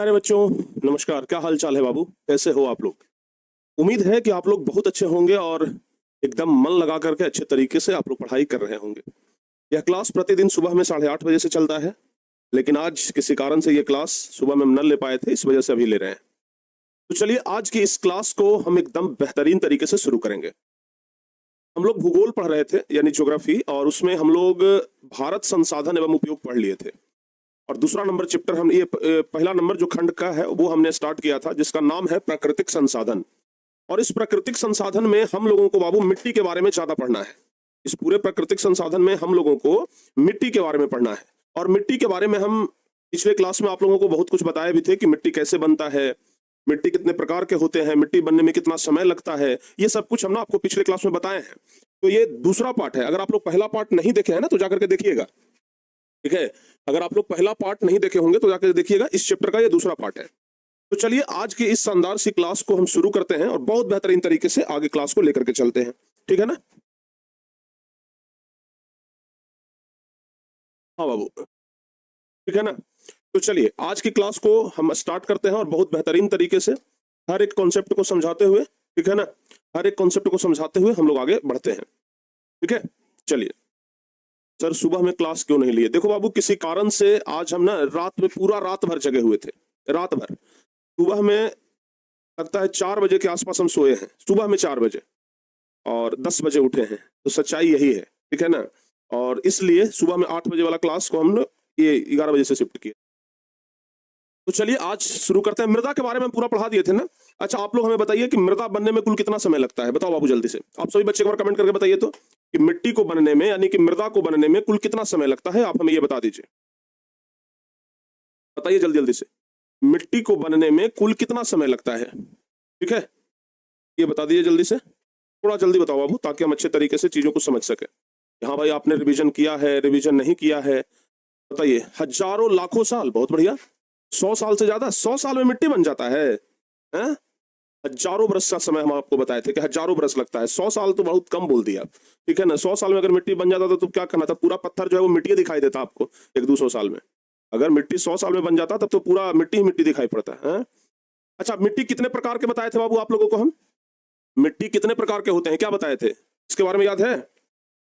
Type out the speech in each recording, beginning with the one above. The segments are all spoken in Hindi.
अरे बच्चों, नमस्कार। क्या हाल चाल है बाबू? कैसे हो आप लोग? उम्मीद है कि आप लोग बहुत अच्छे होंगे और एकदम मन लगा करके अच्छे तरीके से आप लोग पढ़ाई कर रहे होंगे। यह क्लास प्रतिदिन सुबह में 8:30 बजे से चलता है, लेकिन आज किसी कारण से ये क्लास सुबह में हम न ले पाए थे, इस वजह से अभी ले रहे हैं। तो चलिए आज की इस क्लास को हम एकदम बेहतरीन तरीके से शुरू करेंगे। हम लोग भूगोल पढ़ रहे थे, यानी ज्योग्राफी, और उसमें हम लोग भारत संसाधन एवं उपयोग पढ़ लिए थे। और दूसरा नंबर चैप्टर हम पहला नंबर जो खंड का है वो हमने स्टार्ट किया था, जिसका नाम है प्राकृतिक संसाधन। और इस प्राकृतिक संसाधन में हम लोगों को बाबू मिट्टी के बारे में ज्यादा पढ़ना है। इस पूरे प्राकृतिक संसाधन में हम लोगों को मिट्टी के बारे में पढ़ना है। और मिट्टी के बारे में हम पिछले क्लास में आप लोगों को बहुत कुछ बताए भी थे कि मिट्टी कैसे बनता है, मिट्टी कितने प्रकार के होते हैं, मिट्टी बनने में कितना समय लगता है, ये सब कुछ हम ना आपको पिछले क्लास में बताए हैं। तो ये दूसरा पार्ट है। अगर आप लोग पहला पार्ट नहीं देखे हैं ना तो जाकर के देखिएगा, ठीक है। अगर आप लोग पहला पार्ट नहीं देखे होंगे तो जाकर देखिएगा, इस चैप्टर का ये दूसरा पार्ट है। तो चलिए आज की इस शानदार सी क्लास को हम शुरू करते हैं और बहुत बेहतरीन तरीके से आगे क्लास को लेकर के चलते हैं, ठीक है ना? हाँ बाबू, ठीक है ना? तो चलिए आज की क्लास को हम स्टार्ट करते हैं और बहुत बेहतरीन तरीके से हर एक कॉन्सेप्ट को समझाते हुए, ठीक है ना, हर एक कॉन्सेप्ट को समझाते हुए हम लोग आगे बढ़ते हैं, ठीक है। चलिए सर, सुबह में क्लास क्यों नहीं लिए? देखो बाबू, किसी कारण से आज हम ना रात में पूरा रात भर जगे हुए थे, रात भर। सुबह में लगता है 4 बजे के आसपास हम सोए हैं, सुबह में 4 बजे, और 10 बजे उठे हैं। तो सच्चाई यही है, ठीक है ना। और इसलिए सुबह में 8 बजे वाला क्लास को हम ये 11 बजे से शिफ्ट किए। तो चलिए आज शुरू करते हैं। मृदा के बारे में पूरा पढ़ा दिए थे ना। अच्छा, आप लोग हमें बताइए कि मृदा बनने में कुल कितना समय लगता है? बताओ बाबू जल्दी से, आप सभी बच्चे एक बार कमेंट करके बताइए तो, कि मिट्टी को बनने में, यानी कि मृदा को बनने में कुल कितना समय लगता है? आप हमें ये बता दीजिए, बताइए जल्दी जल्दी से। मिट्टी को बनने में कुल कितना समय लगता है? ठीक है, ये बता दीजिए जल्दी से, थोड़ा जल्दी बताओ बाबू, ताकि हम अच्छे तरीके से चीजों को समझ सके। हाँ भाई, आपने रिवीजन किया है, रिवीजन नहीं किया है, बताइए। हजारों लाखों साल, बहुत बढ़िया। 100 साल से ज्यादा? 100 साल में मिट्टी बन जाता है? हैं? हजारों बरस का समय हम आपको बताए थे कि हजारों बरस लगता है। 100 साल तो बहुत कम बोल दिया, ठीक है ना। 100 साल में अगर मिट्टी बन जाता तो क्या करना था? पूरा पत्थर जो है वो मिट्टी दिखाई देता आपको 100-200 साल में। अगर मिट्टी 100 साल में बन जाता तब तो पूरा मिट्टी ही मिट्टी दिखाई पड़ता है। अच्छा, मिट्टी कितने प्रकार के बताए थे बाबू आप लोगों को हम? मिट्टी कितने प्रकार के होते हैं क्या बताए थे? इसके बारे में याद है?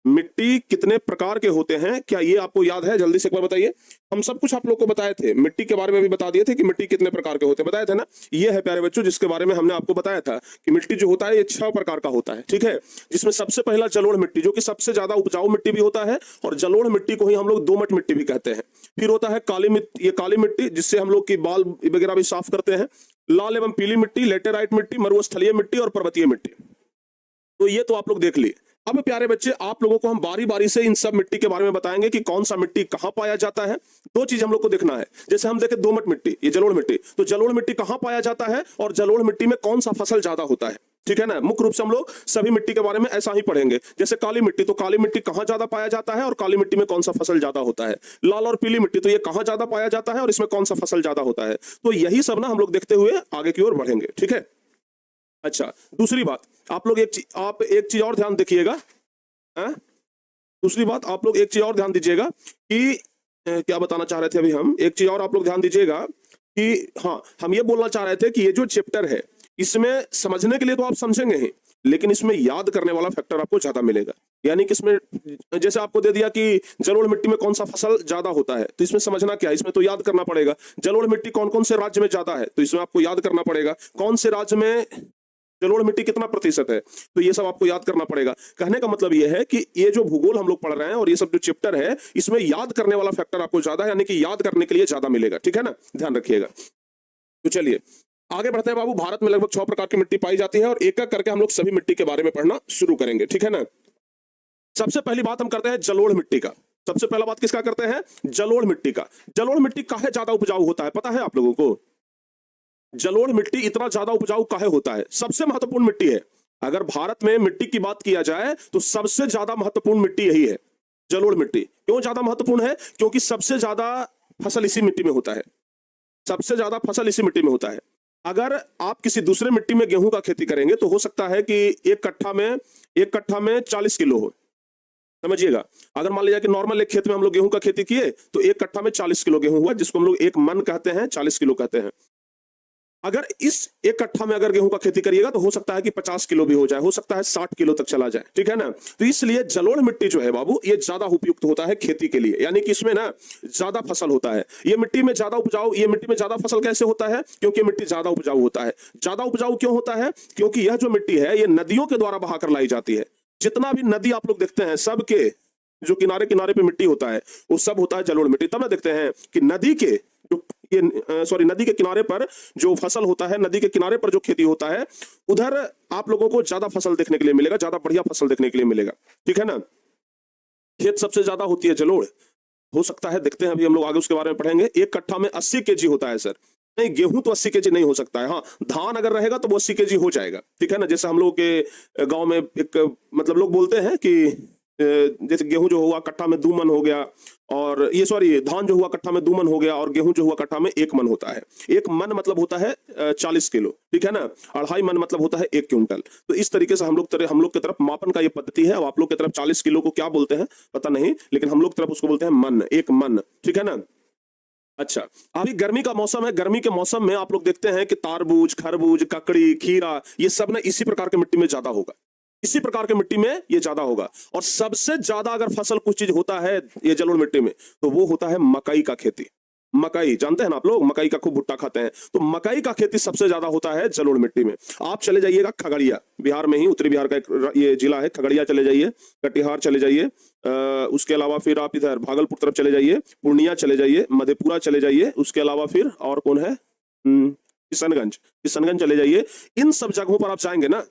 मिट्टी कितने प्रकार के होते हैं, क्या ये आपको याद है? जल्दी से एक बार बताइए। हम सब कुछ आप लोग को बताए थे, मिट्टी के बारे में भी बता दिए थे कि मिट्टी कितने प्रकार के होते हैं, बताए थे ना। ये है प्यारे बच्चों जिसके बारे में हमने आपको बताया था कि मिट्टी जो होता है ये 6 प्रकार का होता है, ठीक है। जिसमें सबसे पहला जलोढ़ मिट्टी, जो कि सबसे ज्यादा उपजाऊ मिट्टी भी होता है, और जलोढ़ मिट्टी को ही हम लोग दोमट मिट्टी भी कहते हैं। फिर होता है काली मिट्टी, ये काली मिट्टी जिससे हम लोग की बाल वगैरह भी साफ करते हैं। लाल एवं पीली मिट्टी, लेटेराइट मिट्टी, मरुस्थलीय मिट्टी और पर्वतीय मिट्टी। तो ये तो आप लोग देख लिए। अब प्यारे बच्चे, आप लोगों को हम बारी बारी से इन सब मिट्टी के बारे में बताएंगे कि कौन सा मिट्टी कहाँ पाया जाता है। दो चीज हम लोग को देखना है। जैसे हम देखें दोमट मिट्टी, ये जलोढ़ मिट्टी, तो जलोढ़ मिट्टी कहाँ पाया जाता है और जलोढ़ मिट्टी में कौन सा फसल ज्यादा होता है, ठीक है ना। मुख्य रूप से हम लोग सभी मिट्टी के बारे में ऐसा ही पढ़ेंगे। जैसे काली मिट्टी, तो काली मिट्टी कहाँ ज्यादा पाया जाता है और काली मिट्टी में कौन सा फसल ज्यादा होता है। लाल और पीली मिट्टी, तो ये कहाँ ज्यादा पाया जाता है और इसमें कौन सा फसल ज्यादा होता है। तो यही सब ना हम लोग देखते हुए आगे की ओर बढ़ेंगे, ठीक है। अच्छा, दूसरी बात, आप लोग आप एक चीज और ध्यान देखिएगा। दूसरी बात, आप लोग एक चीज और ध्यान दीजिएगा कि क्या बताना चाह रहे थे अभी हम, एक चीज और आप लोग ध्यान दीजिएगा कि, हाँ, हम ये बोलना चाह रहे थे कि ये जो चैप्टर है इसमें समझने के लिए तो आप समझेंगे ही, लेकिन इसमें याद करने वाला फैक्टर आपको ज्यादा मिलेगा। यानी कि इसमें जैसे आपको दे दिया कि जलोढ़ मिट्टी में कौन सा फसल ज्यादा होता है, तो इसमें समझना क्या है, इसमें तो याद करना पड़ेगा। जलोढ़ मिट्टी कौन कौन से राज्य में ज्यादा है, तो इसमें आपको याद करना पड़ेगा। कौन से राज्य में जलोढ़ मिट्टी कितना प्रतिशत है, तो ये सब आपको याद करना पड़ेगा। कहने का मतलब ये है कि ये जो भूगोल हम लोग पढ़ रहे हैं और ये सब जो चैप्टर है, इसमें याद करने वाला फैक्टर आपको ज्यादा है, यानी कि याद करने के लिए ज्यादा मिलेगा, ठीक है ना, ध्यान रखिएगा। तो चलिए आगे बढ़ते हैं बाबू। भारत में लगभग 6 प्रकार की मिट्टी पाई जाती है और एक एक करके हम लोग सभी मिट्टी के बारे में पढ़ना शुरू करेंगे, ठीक है ना। सबसे पहली बात हम करते हैं जलोढ़ मिट्टी का। सबसे पहला बात किसका करते हैं? जलोढ़ मिट्टी का। जलोढ़ मिट्टी काहे ज्यादा उपजाऊ होता है पता है आप लोगों को? जलोढ़ मिट्टी इतना ज्यादा उपजाऊ काहे होता है? सबसे महत्वपूर्ण मिट्टी है। अगर भारत में मिट्टी की बात किया जाए तो सबसे ज्यादा महत्वपूर्ण मिट्टी यही है, जलोढ़ मिट्टी। क्यों ज्यादा महत्वपूर्ण है? क्योंकि सबसे ज्यादा फसल इसी मिट्टी में होता है, सबसे ज्यादा फसल इसी मिट्टी में होता है। अगर आप किसी दूसरे मिट्टी में गेहूं का खेती करेंगे तो हो सकता है कि एक कट्ठा में 40 किलो हो, समझिएगा। अगर मान लीजिए कि नॉर्मल एक खेत में हम लोग गेहूं का खेती किए तो एक कट्ठा में 40 किलो गेहूं हुआ, जिसको हम लोग एक मन कहते हैं, 40 किलो कहते हैं। अगर इस एक कट्ठा में अगर गेहूं का खेती करिएगा तो हो सकता है कि 50 किलो भी हो जाए, हो सकता है 60 किलो तक चला जाए, ठीक है ना। तो इसलिए जलोढ़ मिट्टी जो है बाबू, ये ज्यादा उपयुक्त होता है खेती के लिए, यानी कि इसमें ना ज्यादा फसल होता है। ये मिट्टी में ज्यादा उपजाऊ, ये मिट्टी में ज्यादा फसल कैसे होता है? क्योंकि मिट्टी ज्यादा उपजाऊ होता है। ज्यादा उपजाऊ क्यों होता है? क्योंकि यह जो मिट्टी है ये नदियों के द्वारा बहाकर लाई जाती है। जितना भी नदी आप लोग देखते हैं, सबके जो किनारे किनारे पे मिट्टी होता है वो सब होता है जलोढ़ मिट्टी। तब ना देखते हैं कि नदी के जो नदी के किनारे पर जो फसल होता है, नदी के किनारे पर जो खेती होता है, उधर आप लोगों को ज्यादा फसल देखने के लिए मिलेगा, ज्यादा बढ़िया फसल देखने के लिए मिलेगा, ठीक है ना। खेत सबसे ज्यादा होती है जलोढ़, हो सकता है, देखते हैं अभी हम लोग आगे उसके बारे में पढ़ेंगे। एक कट्ठा में 80 केजी होता है सर। नहीं, गेहूं तो 80 केजी नहीं हो सकता है। हाँ, धान अगर रहेगा तो वो 80 केजी हो जाएगा, ठीक है ना। जैसे हम लोग के गांव में एक मतलब लोग बोलते हैं कि जैसे गेहूं जो हुआ कट्ठा में 2 मन हो गया, और ये सॉरी धान जो हुआ कट्ठा में 2 मन हो गया, और गेहूं जो हुआ कट्ठा में 1 मन होता है। 1 मन मतलब होता है 40 किलो, ठीक है ना। 2.5 मन मतलब होता है 1 क्विंटल। तो इस तरीके से हम लोग की तरफ मापन का ये पद्धति है। और आप लोग की तरफ 40 किलो को क्या बोलते हैं पता नहीं, लेकिन हम लोग की तरफ उसको बोलते हैं मन, 1 मन, ठीक है ना। अच्छा, अभी गर्मी का मौसम है। गर्मी के मौसम में आप लोग देखते हैं कि तारबूज, खरबूज, ककड़ी, खीरा, ये सब ना इसी प्रकार की मिट्टी में ज्यादा होगा, इसी प्रकार की मिट्टी में ये ज्यादा होगा। और सबसे ज्यादा अगर फसल कुछ चीज होता है ये जलोढ़ मिट्टी में, तो वो होता है मकई का खेती। मकई जानते हैं ना आप लोग, मकई का खूब भुट्टा खाते हैं, तो मकई का खेती सबसे ज्यादा होता है जलोढ़ मिट्टी में। आप चले जाइएगा खगड़िया, बिहार में ही, उत्तरी बिहार का एक ये जिला है खगड़िया, चले जाइए, कटिहार चले जाइए, उसके अलावा फिर आप इधर भागलपुर तरफ चले जाइए, पूर्णिया चले जाइए, मधेपुरा चले जाइए, उसके अलावा फिर और कौन है, किशनगंज, किशनगंज चले जाइए। इन सब जगहों पर आप जाएंगे ना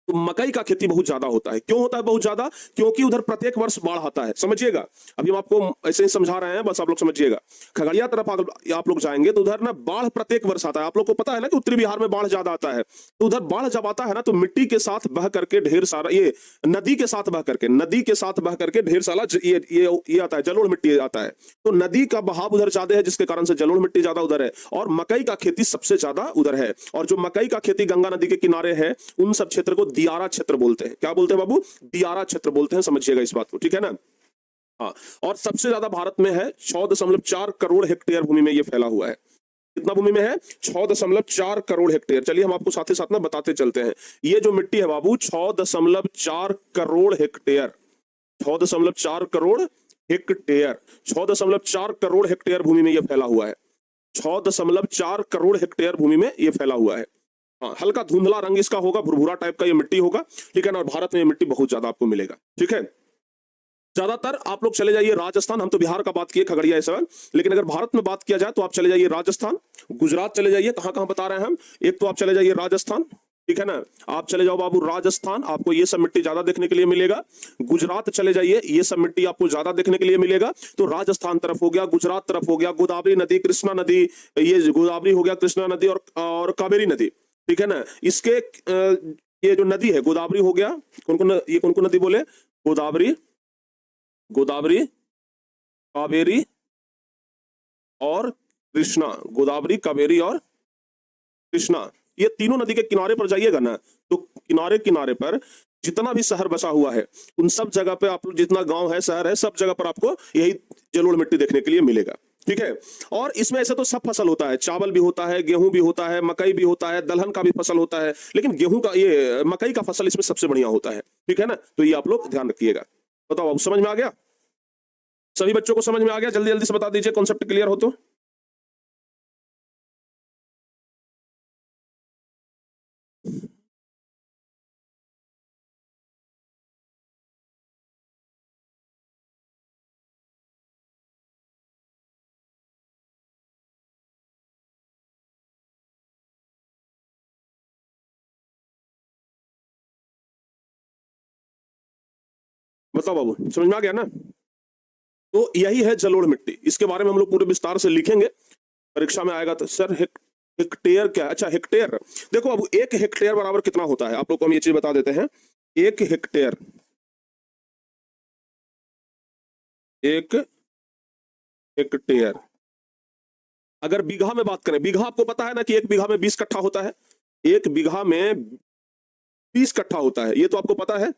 तो मकई का खेती बहुत ज्यादा होता है। क्यों होता है बहुत ज्यादा? क्योंकि उधर प्रत्येक वर्ष बाढ़ आता है, समझिएगा। अभी हम आपको ऐसे ही समझा रहे हैं, बस आप लोग समझिएगा। खगड़िया तरफ आप लोग जाएंगे तो उधर ना बाढ़ प्रत्येक वर्ष आता है। आप लोग को पता है ना कि उत्तरी बिहार में बाढ़ ज्यादा आता है, तो उधर बाढ़ जब आता है ना तो मिट्टी के साथ बह करके ढेर सारा, ये नदी के साथ बह करके ढेर सारा ये आता है, जलोढ़ मिट्टी आता है। तो नदी का बहाव उधर ज्यादा है, जिसके कारण से जलोढ़ मिट्टी ज्यादा उधर है, और मकई का खेती सबसे ज्यादा उधर है। और जो मकई का खेती गंगा नदी के किनारे है, उन सब क्षेत्र को दियारा क्षेत्र बोलते हैं। क्या बोलते हैं बाबू? दियारा क्षेत्र बोलते हैं, समझिएगा इस बात को, ठीक है ना। हाँ, और सबसे ज्यादा भारत में है, 6.4 करोड़ हेक्टेयर भूमि में ये फैला हुआ है। कितना भूमि में है? 6.4 करोड़ हेक्टेयर। चलिए हम आपको साथ ही साथ ना बताते चलते हैं। ये जो मिट्टी है बाबू, 6.4 crore hectare, 6.4 crore hectare, 6.4 crore hectare भूमि में ये फैला हुआ है। 6.4 करोड़ हेक्टेयर भूमि में ये फैला हुआ है। हाँ, हल्का धुंधला रंग इसका होगा, भुरभुरा टाइप का ये मिट्टी होगा, ठीक है ना। और भारत में ये मिट्टी बहुत ज्यादा आपको मिलेगा, ठीक है। ज्यादातर आप लोग चले जाइए राजस्थान, हम तो बिहार का बात किए, खगड़िया ऐसा, लेकिन अगर भारत में बात किया जाए तो आप चले जाइए राजस्थान, गुजरात चले जाइए। कहां कहां बता रहे हैं हम? एक तो आप चले जाइए राजस्थान, ठीक है ना। आप चले जाओ बाबू राजस्थान, आपको ये सब मिट्टी ज्यादा देखने के लिए मिलेगा। गुजरात चले जाइए, ये सब मिट्टी आपको ज्यादा देखने के लिए मिलेगा। तो राजस्थान तरफ हो गया, गुजरात तरफ हो गया, गोदावरी नदी, कृष्णा नदी, ये गोदावरी हो गया, कृष्णा नदी और कावेरी नदी, ठीक है ना। इसके ये जो नदी है गोदावरी हो गया, ये कौन कौन नदी बोले? गोदावरी, गोदावरी, कावेरी और कृष्णा। गोदावरी, कावेरी और कृष्णा, ये तीनों नदी के किनारे पर जाइएगा ना, तो किनारे किनारे पर जितना भी शहर बसा हुआ है, उन सब जगह पे आप जितना गांव है, शहर है, सब जगह पर आपको यही जलोढ़ मिट्टी देखने के लिए मिलेगा, ठीक है। और इसमें ऐसे तो सब फसल होता है, चावल भी होता है, गेहूं भी होता है, मकई भी होता है, दलहन का भी फसल होता है, लेकिन गेहूं का, ये मकई का फसल इसमें सबसे बढ़िया होता है, ठीक है ना। तो ये आप लोग ध्यान रखिएगा। बताओ अब समझ में आ गया? सभी बच्चों को समझ में आ गया? जल्दी जल्दी से बता दीजिए, कॉन्सेप्ट क्लियर हो तो। बताओ बाबू, समझ में आ गया ना? तो यही है जलोढ़ मिट्टी। इसके बारे में हम लोग पूरे विस्तार से लिखेंगे, परीक्षा में आएगा तो। सर हेक्टेयर क्या? अच्छा हेक्टेयर, देखो अब 1 हेक्टेयर बराबर कितना होता है, आप लोग को हम ये चीज बता देते हैं। 1 हेक्टेयर, 1 हेक्टेयर, अगर बीघा में बात करें, बीघा आपको पता है ना कि 1 बीघा में 20 कट्ठा होता है। 1 बीघा में 20 कट्ठा होता है, ये तो आपको पता है।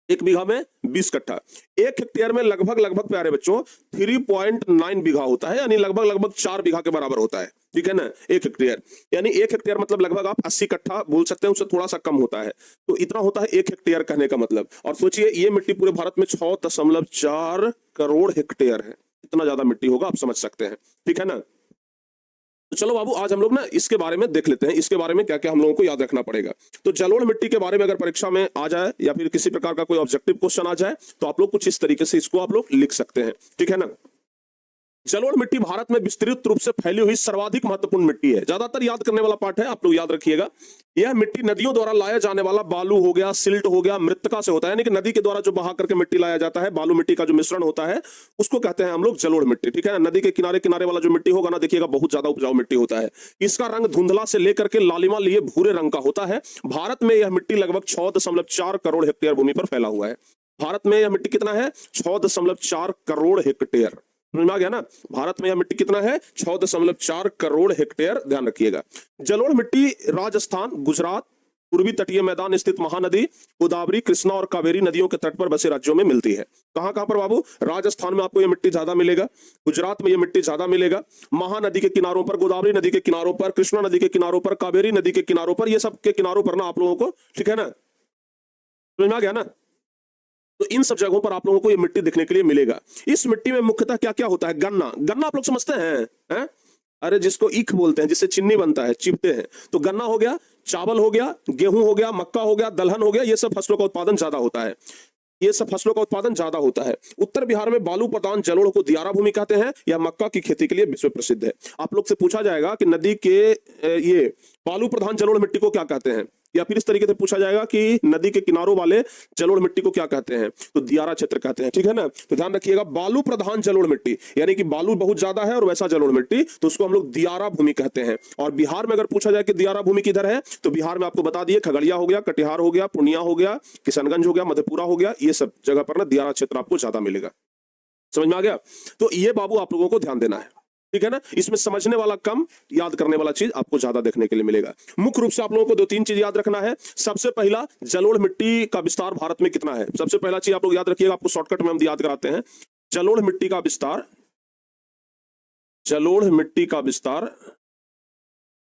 1 बीघा में 20 कट्ठा। 1 हेक्टेयर में लगभग लगभग प्यारे बच्चों 3.9 बीघा होता है, यानी लगभग लगभग 4 बीघा के बराबर होता है, ठीक है ना। 1 हेक्टेयर यानी 1 हेक्टेयर मतलब लगभग आप 80 कट्ठा बोल सकते हैं, उससे थोड़ा सा कम होता है। तो इतना होता है 1 हेक्टेयर कहने का मतलब। और सोचिए ये मिट्टी पूरे भारत में 6.4 करोड़ हेक्टेयर है। इतना ज्यादा मिट्टी होगा, आप समझ सकते हैं, ठीक है ना। तो चलो बाबू आज हम लोग ना इसके बारे में देख लेते हैं, इसके बारे में क्या क्या हम लोगों को याद रखना पड़ेगा। तो जलोढ़ मिट्टी के बारे में अगर परीक्षा में आ जाए या फिर किसी प्रकार का कोई ऑब्जेक्टिव क्वेश्चन आ जाए तो आप लोग कुछ इस तरीके से इसको आप लोग लिख सकते हैं, ठीक है ना। जलोढ़ मिट्टी भारत में विस्तृत रूप से फैली हुई सर्वाधिक महत्वपूर्ण मिट्टी है। ज्यादातर याद करने वाला पार्ट है, आप लोग याद रखिएगा। यह मिट्टी नदियों द्वारा लाया जाने वाला बालू हो गया, सिल्ट हो गया, मृत्तिका से होता है, यानी कि नदी के द्वारा जो बहा करके मिट्टी लाया जाता है, बालू मिट्टी का जो मिश्रण होता है उसको कहते हैं हम लोग जलोढ़ मिट्टी, ठीक है ना। नदी के किनारे किनारे वाला जो मिट्टी होगा ना, देखिएगा बहुत ज्यादा उपजाऊ मिट्टी होता है। इसका रंग धुंधला से लेकर के लालिमा लिए भूरे रंग का होता है। भारत में यह मिट्टी लगभग 6.4 करोड़ हेक्टेयर भूमि पर फैला हुआ है। भारत में यह मिट्टी कितना है? 6.4 करोड़ हेक्टेयर। समझ में आ गया ना। भारत में यह मिट्टी कितना है? 6.4 करोड़ हेक्टेयर। ध्यान रखिएगा। जलोढ़ मिट्टी राजस्थान, गुजरात, पूर्वी तटीय मैदान स्थित महानदी गोदावरी, कृष्णा और कावेरी नदियों के तट पर बसे राज्यों में मिलती है। कहां कहां पर बाबू? राजस्थान में आपको यह मिट्टी ज्यादा मिलेगा, गुजरात में यह मिट्टी ज्यादा मिलेगा, महानदी के किनारों पर, गोदावरी नदी के किनारों पर, कृष्णा नदी के किनारों पर, कावेरी नदी के किनारों पर, ये सब के किनारों पर ना आप लोगों को, ठीक है ना, समझ में आ गया ना। तो इन सब जगहों पर आप लोगों को ये मिट्टी देखने के लिए मिलेगा। इस मिट्टी में मुख्यतः क्या क्या होता है? गन्ना। गन्ना आप लोग समझते हैं? अरे जिसको ईख बोलते हैं, जिससे चिन्नी बनता है, चिपते हैं। तो गन्ना हो गया, चावल हो गया, गेहूं हो गया, मक्का हो गया, दलहन हो गया, ये सब फसलों का उत्पादन ज्यादा होता है। ये सब फसलों का उत्पादन ज्यादा होता है। उत्तर बिहार में बालू प्रधान जलोढ़ को दियारा भूमि कहते हैं। यह मक्का की खेती के लिए विश्व प्रसिद्ध है। आप लोग से पूछा जाएगा कि नदी के ये बालू प्रधान जलोढ़ मिट्टी को क्या कहते हैं, या फिर इस तरीके से पूछा जाएगा कि नदी के किनारों वाले जलोढ़ मिट्टी को क्या कहते हैं, तो दियारा क्षेत्र कहते हैं, ठीक है ना। तो ध्यान रखिएगा, बालू प्रधान जलोढ़ मिट्टी यानी कि बालू बहुत ज्यादा है और वैसा जलोढ़ मिट्टी, तो उसको हम लोग दियारा भूमि कहते हैं। और बिहार में अगर पूछा जाए कि दियारा भूमि किधर है, तो बिहार में आपको बता दिए खगड़िया हो गया, कटिहार हो गया, पूर्णिया हो गया, किशनगंज हो गया, मधेपुरा हो गया, ये सब जगह पर ना दियारा क्षेत्र आपको ज्यादा मिलेगा। समझ में आ गया। तो ये बाबू आप लोगों को ध्यान देना है, ठीक है ना। इसमें समझने वाला कम, याद करने वाला चीज आपको ज्यादा देखने के लिए मिलेगा। मुख्य रूप से आप लोगों को 2-3 चीज याद रखना है। सबसे पहला, जलोढ़ मिट्टी का विस्तार भारत में कितना है? सबसे पहला चीज आप लोग याद रखिएगा, आपको शॉर्टकट में हम याद कराते हैं। जलोढ़ मिट्टी का विस्तार, जलोढ़ मिट्टी का विस्तार,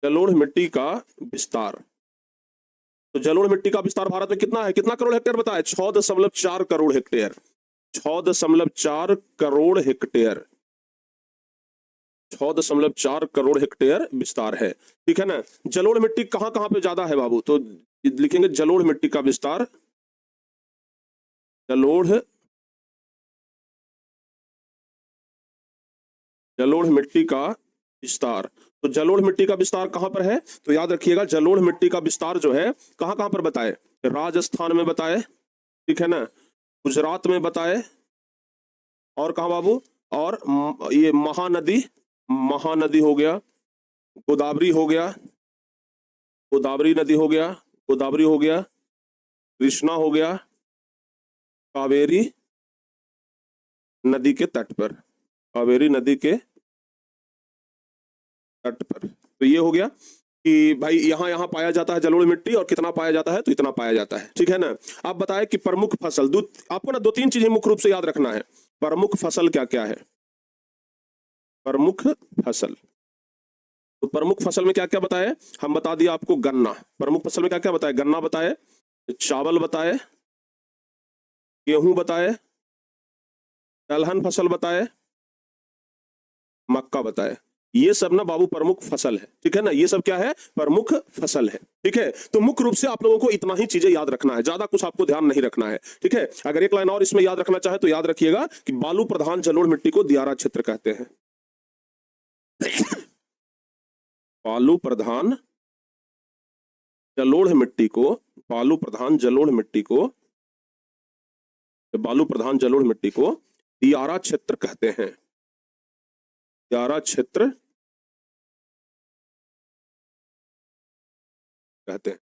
जलोढ़ मिट्टी का विस्तार। तो जलोढ़ मिट्टी का विस्तार भारत में कितना है? कितना करोड़ हेक्टेयर बताए? 6.4 crore hectare. 6.4 crore hectare, 6.4 crore hectare विस्तार है, ठीक है ना। जलोढ़ मिट्टी कहां कहां पे ज्यादा है बाबू? तो लिखेंगे जलोढ़ मिट्टी का विस्तार, जलोढ़ मिट्टी का विस्तार। तो जलोढ़ मिट्टी का विस्तार कहां पर है? तो याद रखिएगा, जलोढ़ मिट्टी का विस्तार जो है कहां कहां पर बताए? राजस्थान में बताए, ठीक है ना, गुजरात में बताए, और कहां बाबू? और ये महानदी, महानदी हो गया, गोदावरी हो गया, गोदावरी नदी हो गया, गोदावरी हो गया, कृष्णा हो गया, कावेरी नदी के तट पर, कावेरी नदी के तट पर। तो ये हो गया कि भाई यहां यहां पाया जाता है जलोढ़ मिट्टी, और कितना पाया जाता है? तो इतना पाया जाता है, ठीक है ना। अब बताए कि प्रमुख फसल, आपको ना 2-3 चीजें मुख्य रूप से याद रखना है। प्रमुख फसल क्या क्या है? प्रमुख फसल, तो प्रमुख फसल में क्या क्या बताए? हम बता दिया आपको गन्ना। प्रमुख फसल में क्या क्या बताए? गन्ना बताए, चावल बताए, गेहूं बताए, दलहन फसल बताए, मक्का बताए। ये सब ना बाबू प्रमुख फसल है, ठीक है ना। ये सब क्या है? प्रमुख फसल है, ठीक है। तो मुख्य रूप से आप लोगों को इतना ही चीजें याद रखना है, ज्यादा कुछ आपको ध्यान नहीं रखना है, ठीक है। अगर एक लाइन और इसमें याद रखना चाहे तो याद रखिएगा कि बालू प्रधान जलोढ़ मिट्टी को दियारा क्षेत्र कहते हैं। बालू प्रधान जलोढ़ मिट्टी को, बालू प्रधान जलोढ़ मिट्टी को, बालू प्रधान जलोढ़ मिट्टी को दियारा क्षेत्र कहते हैं। दियारा क्षेत्र कहते हैं।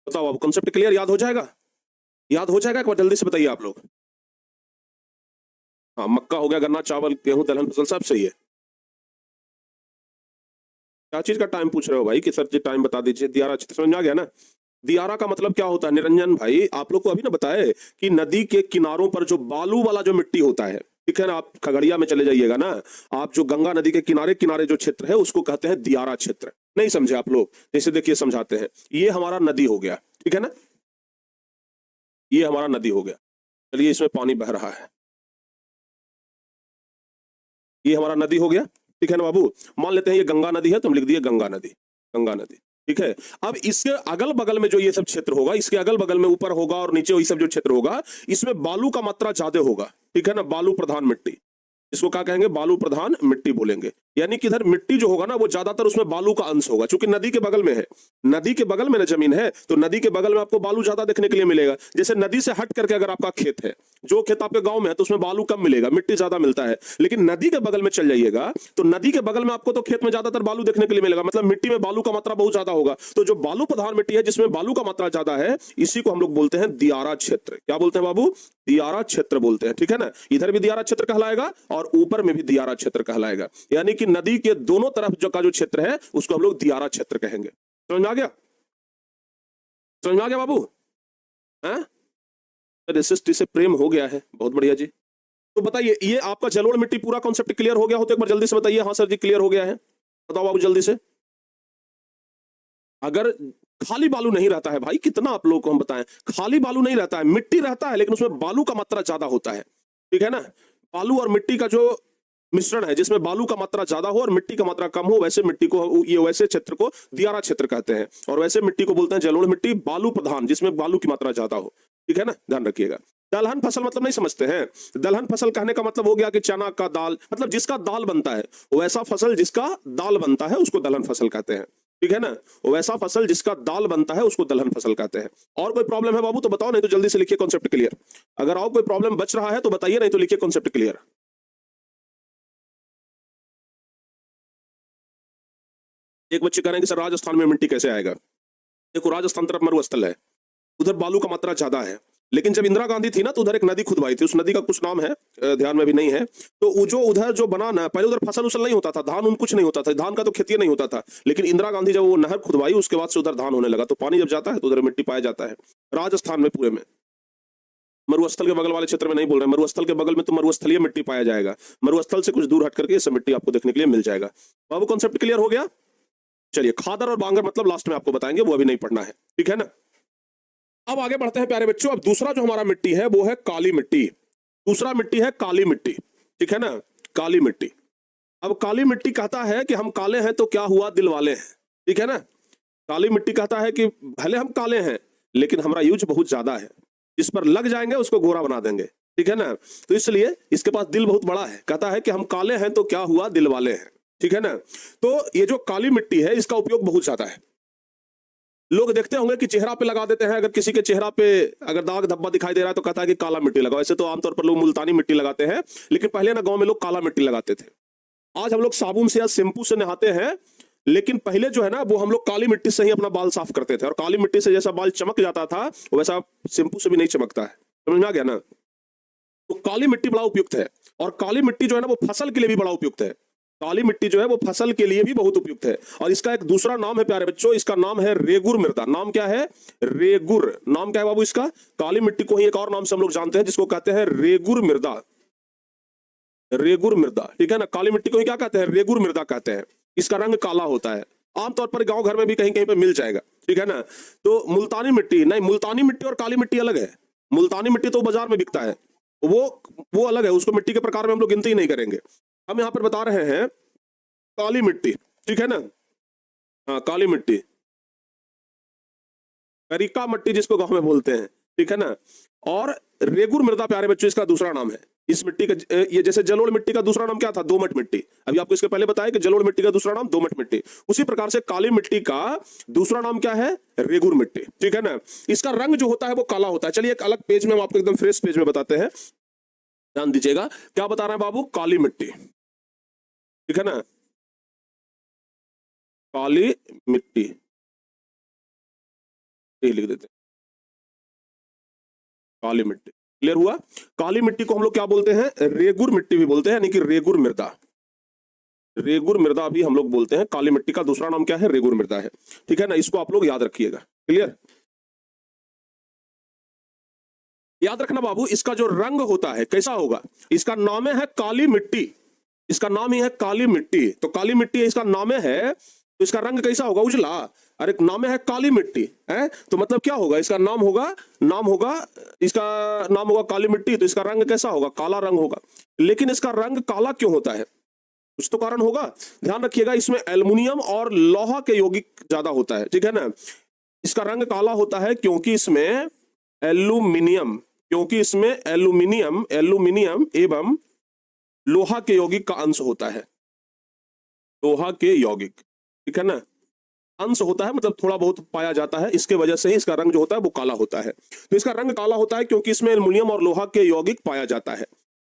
बताओ अब कॉन्सेप्ट क्लियर? याद हो जाएगा? याद हो जाएगा? एक बार जल्दी से बताइए आप लोग। हाँ, मक्का हो गया, गन्ना, चावल, गेहूं, दलहन फसल सब सही है। क्या चीज का टाइम पूछ रहे हो भाई? कि सर जी टाइम बता दीजिए। दियारा क्षेत्र समझ में आ गया ना। दियारा का मतलब क्या होता है निरंजन भाई? आप लोग को अभी ना बताए कि नदी के किनारों पर जो बालू वाला जो मिट्टी होता है, ठीक है ना, आप खगड़िया में चले जाइएगा ना, आप जो गंगा नदी के किनारे किनारे जो क्षेत्र है उसको कहते हैं दियारा क्षेत्र। नहीं समझे आप लोग? जैसे देखिए समझाते हैं, ये हमारा नदी हो गया, ठीक है ना, ये हमारा नदी हो गया। चलिए इसमें पानी बह रहा है, ये हमारा नदी हो गया, ठीक है ना बाबू। मान लेते हैं ये गंगा नदी है, तुम लिख दिए गंगा नदी, गंगा नदी, ठीक है। अब इसके अगल बगल में जो ये सब क्षेत्र होगा, इसके अगल बगल में ऊपर होगा और नीचे वही सब जो क्षेत्र होगा, इसमें बालू का मात्रा ज्यादा होगा, ठीक है ना, बालू प्रधान मिट्टी, इसको क्या कहेंगे? बालू प्रधान मिट्टी बोलेंगे। यानी कि इधर मिट्टी जो होगा ना वो ज्यादातर उसमें बालू का अंश होगा, क्योंकि नदी के बगल में है, नदी के बगल में ना जमीन है, तो नदी के बगल में आपको बालू ज्यादा देखने के लिए मिलेगा। जैसे नदी से हट करके अगर आपका खेत है, जो खेत आपके गांव में है, तो उसमें बालू कम मिलेगा, मिट्टी ज्यादा मिलता है। लेकिन नदी के बगल में चल जाइएगा तो नदी के बगल में आपको तो खेत में ज्यादातर बालू देखने के लिए मिलेगा, मतलब मिट्टी में बालू का मात्रा बहुत ज्यादा होगा। तो जो बालू प्रधान मिट्टी है जिसमें बालू का मात्रा ज्यादा है, इसी को हम लोग बोलते हैं दियारा क्षेत्र। क्या बोलते हैं बाबू? दियारा क्षेत्र बोलते हैं, ठीक है ना। इधर भी दियारा क्षेत्र कहलाएगा और ऊपर में भी दियारा क्षेत्र कहलाएगा। यानी कि नदी के दोनों तरफ जो का जो क्षेत्र है उसको हम लोग दियारा क्षेत्र कहेंगे। समझ में आ गया? समझ में आ गया बाबू? हैं? एसएसटी से प्रेम हो गया है, बहुत बढ़िया जी। तो बताइए, ये आपका जलोढ़ मिट्टी पूरा कॉन्सेप्ट क्लियर हो गया हो तो एक बार जल्दी से बताइए। हाँ सर जी क्लियर हो गया है, बताओ बाबू जल्दी से। अगर खाली बालू नहीं रहता है भाई, कितना आप लोगों को हम बताएं, खाली बालू नहीं रहता है, मिट्टी रहता है लेकिन उसमें बालू का मात्रा ज्यादा होता है, ठीक है ना। बालू और मिट्टी का जो मिश्रण है जिसमें बालू का मात्रा ज्यादा हो और मिट्टी का मात्रा कम हो, वैसे मिट्टी को, ये वैसे क्षेत्र को दियारा क्षेत्र कहते हैं। और वैसे मिट्टी को बोलते हैं जलोढ़ मिट्टी, बालू प्रधान, जिसमें बालू की मात्रा ज्यादा हो, ठीक है ना, ध्यान रखिएगा। दलहन फसल मतलब नहीं समझते हैं? दलहन फसल कहने का मतलब हो गया कि चना का दाल, मतलब जिसका दाल बनता है, वैसा फसल जिसका दाल बनता है उसको दलहन फसल कहते हैं, ठीक है ना। वैसा फसल जिसका दाल बनता है उसको दलहन फसल कहते हैं। और कोई प्रॉब्लम है बाबू तो बताओ, नहीं तो जल्दी से लिखिए कॉन्सेप्ट क्लियर। अगर और कोई प्रॉब्लम बच रहा है तो बताइए, नहीं तो लिखिए कॉन्सेप्ट क्लियर। एक बच्चे कह रहे हैं कि सर राजस्थान में मिट्टी कैसे आएगा? देखो राजस्थान तरफ मरुस्थल है, उधर बालू का मात्रा ज्यादा है। लेकिन जब इंदिरा गांधी थी ना तो उधर एक नदी खुदवाई थी, उस नदी का कुछ नाम है, ध्यान में भी नहीं है। तो वो जो उधर जो बना ना, पहले उधर फसल उसल नहीं होता था, धान उन कुछ नहीं होता था, धान का तो खेती नहीं होता था। लेकिन इंदिरा गांधी जब वो नहर खुदवाई उसके बाद से उधर धान होने लगा। तो पानी जब जाता है तो उधर मिट्टी पाया जाता है राजस्थान में पूरे में। मरुस्थल के बगल वाले क्षेत्र में नहीं बोल रहे, मरुस्थल के बगल में तो मरुस्थलीय मिट्टी पाया जाएगा, मरुस्थल से कुछ दूर हट करके ये सब मिट्टी आपको देखने के लिए मिल जाएगा। बाबू कॉन्सेप्ट क्लियर हो गया? चलिए, खादर और बांगर मतलब लास्ट में आपको बताएंगे, वो अभी नहीं पढ़ना है, ठीक है ना। अब आगे बढ़ते हैं प्यारे बच्चों। अब दूसरा जो हमारा मिट्टी है वो है काली मिट्टी। दूसरा मिट्टी है काली मिट्टी, ठीक है ना, काली मिट्टी। अब काली मिट्टी कहता है कि हम काले हैं तो क्या हुआ, दिल वाले हैं, ठीक है ना। काली मिट्टी कहता है कि भले हम काले हैं लेकिन हमारा यूज बहुत ज्यादा है, इस पर लग जाएंगे उसको गोरा बना देंगे, ठीक है ना। तो इसलिए इसके पास दिल बहुत बड़ा है, कहता है कि हम काले हैं तो क्या हुआ, दिल वाले हैं, ठीक है ना। तो ये जो काली मिट्टी है इसका उपयोग बहुत ज्यादा है। लोग देखते होंगे कि चेहरा पे लगा देते हैं, अगर किसी के चेहरा पे अगर दाग धब्बा दिखाई दे रहा है तो कहता है कि काला मिट्टी लगाओ। ऐसे तो आमतौर पर लोग मुल्तानी मिट्टी लगाते हैं, लेकिन पहले ना गांव में लोग काला मिट्टी लगाते थे। आज हम लोग साबुन से या शैम्पू से नहाते हैं, लेकिन पहले जो है ना वो हम लोग काली मिट्टी से ही अपना बाल साफ करते थे। और काली मिट्टी से जैसा बाल चमक जाता था वैसा शैम्पू से भी नहीं चमकता है, समझ में आ गया ना। तो काली मिट्टी बड़ा उपयुक्त है, और काली मिट्टी जो है ना वो फसल के लिए भी बड़ा उपयुक्त है। काली मिट्टी जो है वो फसल के लिए भी बहुत उपयुक्त है। और इसका एक दूसरा नाम है प्यारे बच्चों, इसका नाम है रेगुर मृदा। नाम क्या है? रेगुर। नाम क्या है बाबू इसका? काली मिट्टी को ही एक और नाम से हम लोग जानते हैं जिसको कहते हैं रेगुर मृदा। रेगुर मृदा, ठीक है ना। काली मिट्टी को ही क्या कहते हैं? रेगुर मृदा कहते हैं। इसका रंग काला होता है, आमतौर पर गांव घर में भी कहीं कहीं पे मिल जाएगा, ठीक है ना। तो मुल्तानी मिट्टी नहीं, मुल्तानी मिट्टी और काली मिट्टी अलग है। मुल्तानी मिट्टी तो बाजार में बिकता है, वो अलग है, उसको मिट्टी के प्रकार में हम लोग गिनती ही नहीं करेंगे। हम यहाँ पर बता रहे हैं काली मिट्टी, ठीक है ना। हाँ काली मिट्टी, करिका मिट्टी जिसको गांव में बोलते हैं, ठीक है ना। और रेगुर मृदा प्यारे बच्चों इसका दूसरा नाम है। इस मिट्टी का, ये जैसे जलोढ़ मिट्टी का दूसरा नाम क्या था? दोमट मिट्टी। अभी आपको इसके पहले बताया कि जलोढ़ मिट्टी का दूसरा नाम दोमट मिट्टी, उसी प्रकार से काली मिट्टी का दूसरा नाम क्या है? रेगुर मिट्टी, ठीक है ना। इसका रंग जो होता है वो काला होता है। चलिए एक अलग पेज में हम आपको एकदम फ्रेश पेज में बताते हैं, ध्यान दीजिएगा। क्या बता रहे हैं बाबू? काली मिट्टी, ठीक है ना, काली मिट्टी लिख देते हैं, काली मिट्टी। क्लियर हुआ? काली मिट्टी को हम लोग क्या बोलते हैं? रेगुर मिट्टी भी बोलते हैं, यानी कि रेगुर मृदा। रेगुर मृदा भी हम लोग बोलते हैं। काली मिट्टी का दूसरा नाम क्या है? रेगुर मृदा है, ठीक है ना। इसको आप लोग याद रखिएगा, क्लियर। याद रखना बाबू, इसका जो रंग होता है कैसा होगा, इसका नाम है काली मिट्टी, इसका नाम ही है काली मिट्टी। तो काली मिट्टी इसका नाम है, तो इसका रंग कैसा होगा, उजला। अरे नाम है काली मिट्टी है, तो मतलब क्या होगा, इसका नाम होगा, इसका नाम होगा काली मिट्टी, तो इसका रंग कैसा होगा, काला रंग होगा। लेकिन इसका रंग काला क्यों होता है, कुछ तो कारण होगा। ध्यान रखिएगा, इसमें एल्युमिनियम और लोहा के यौगिक ज्यादा होता है, ठीक है ना। इसका रंग काला होता है क्योंकि इसमें एल्यूमिनियम, एल्यूमिनियम एवं लोहा के यौगिक का अंश होता है, लोहा के यौगिक, ठीक है ना, अंश होता है, मतलब थोड़ा बहुत पाया जाता है, इसके वजह से ही इसका रंग जो होता है वो काला होता है। तो इसका रंग काला होता है क्योंकि इसमें एल्युमिनियम और लोहा के यौगिक पाया जाता है।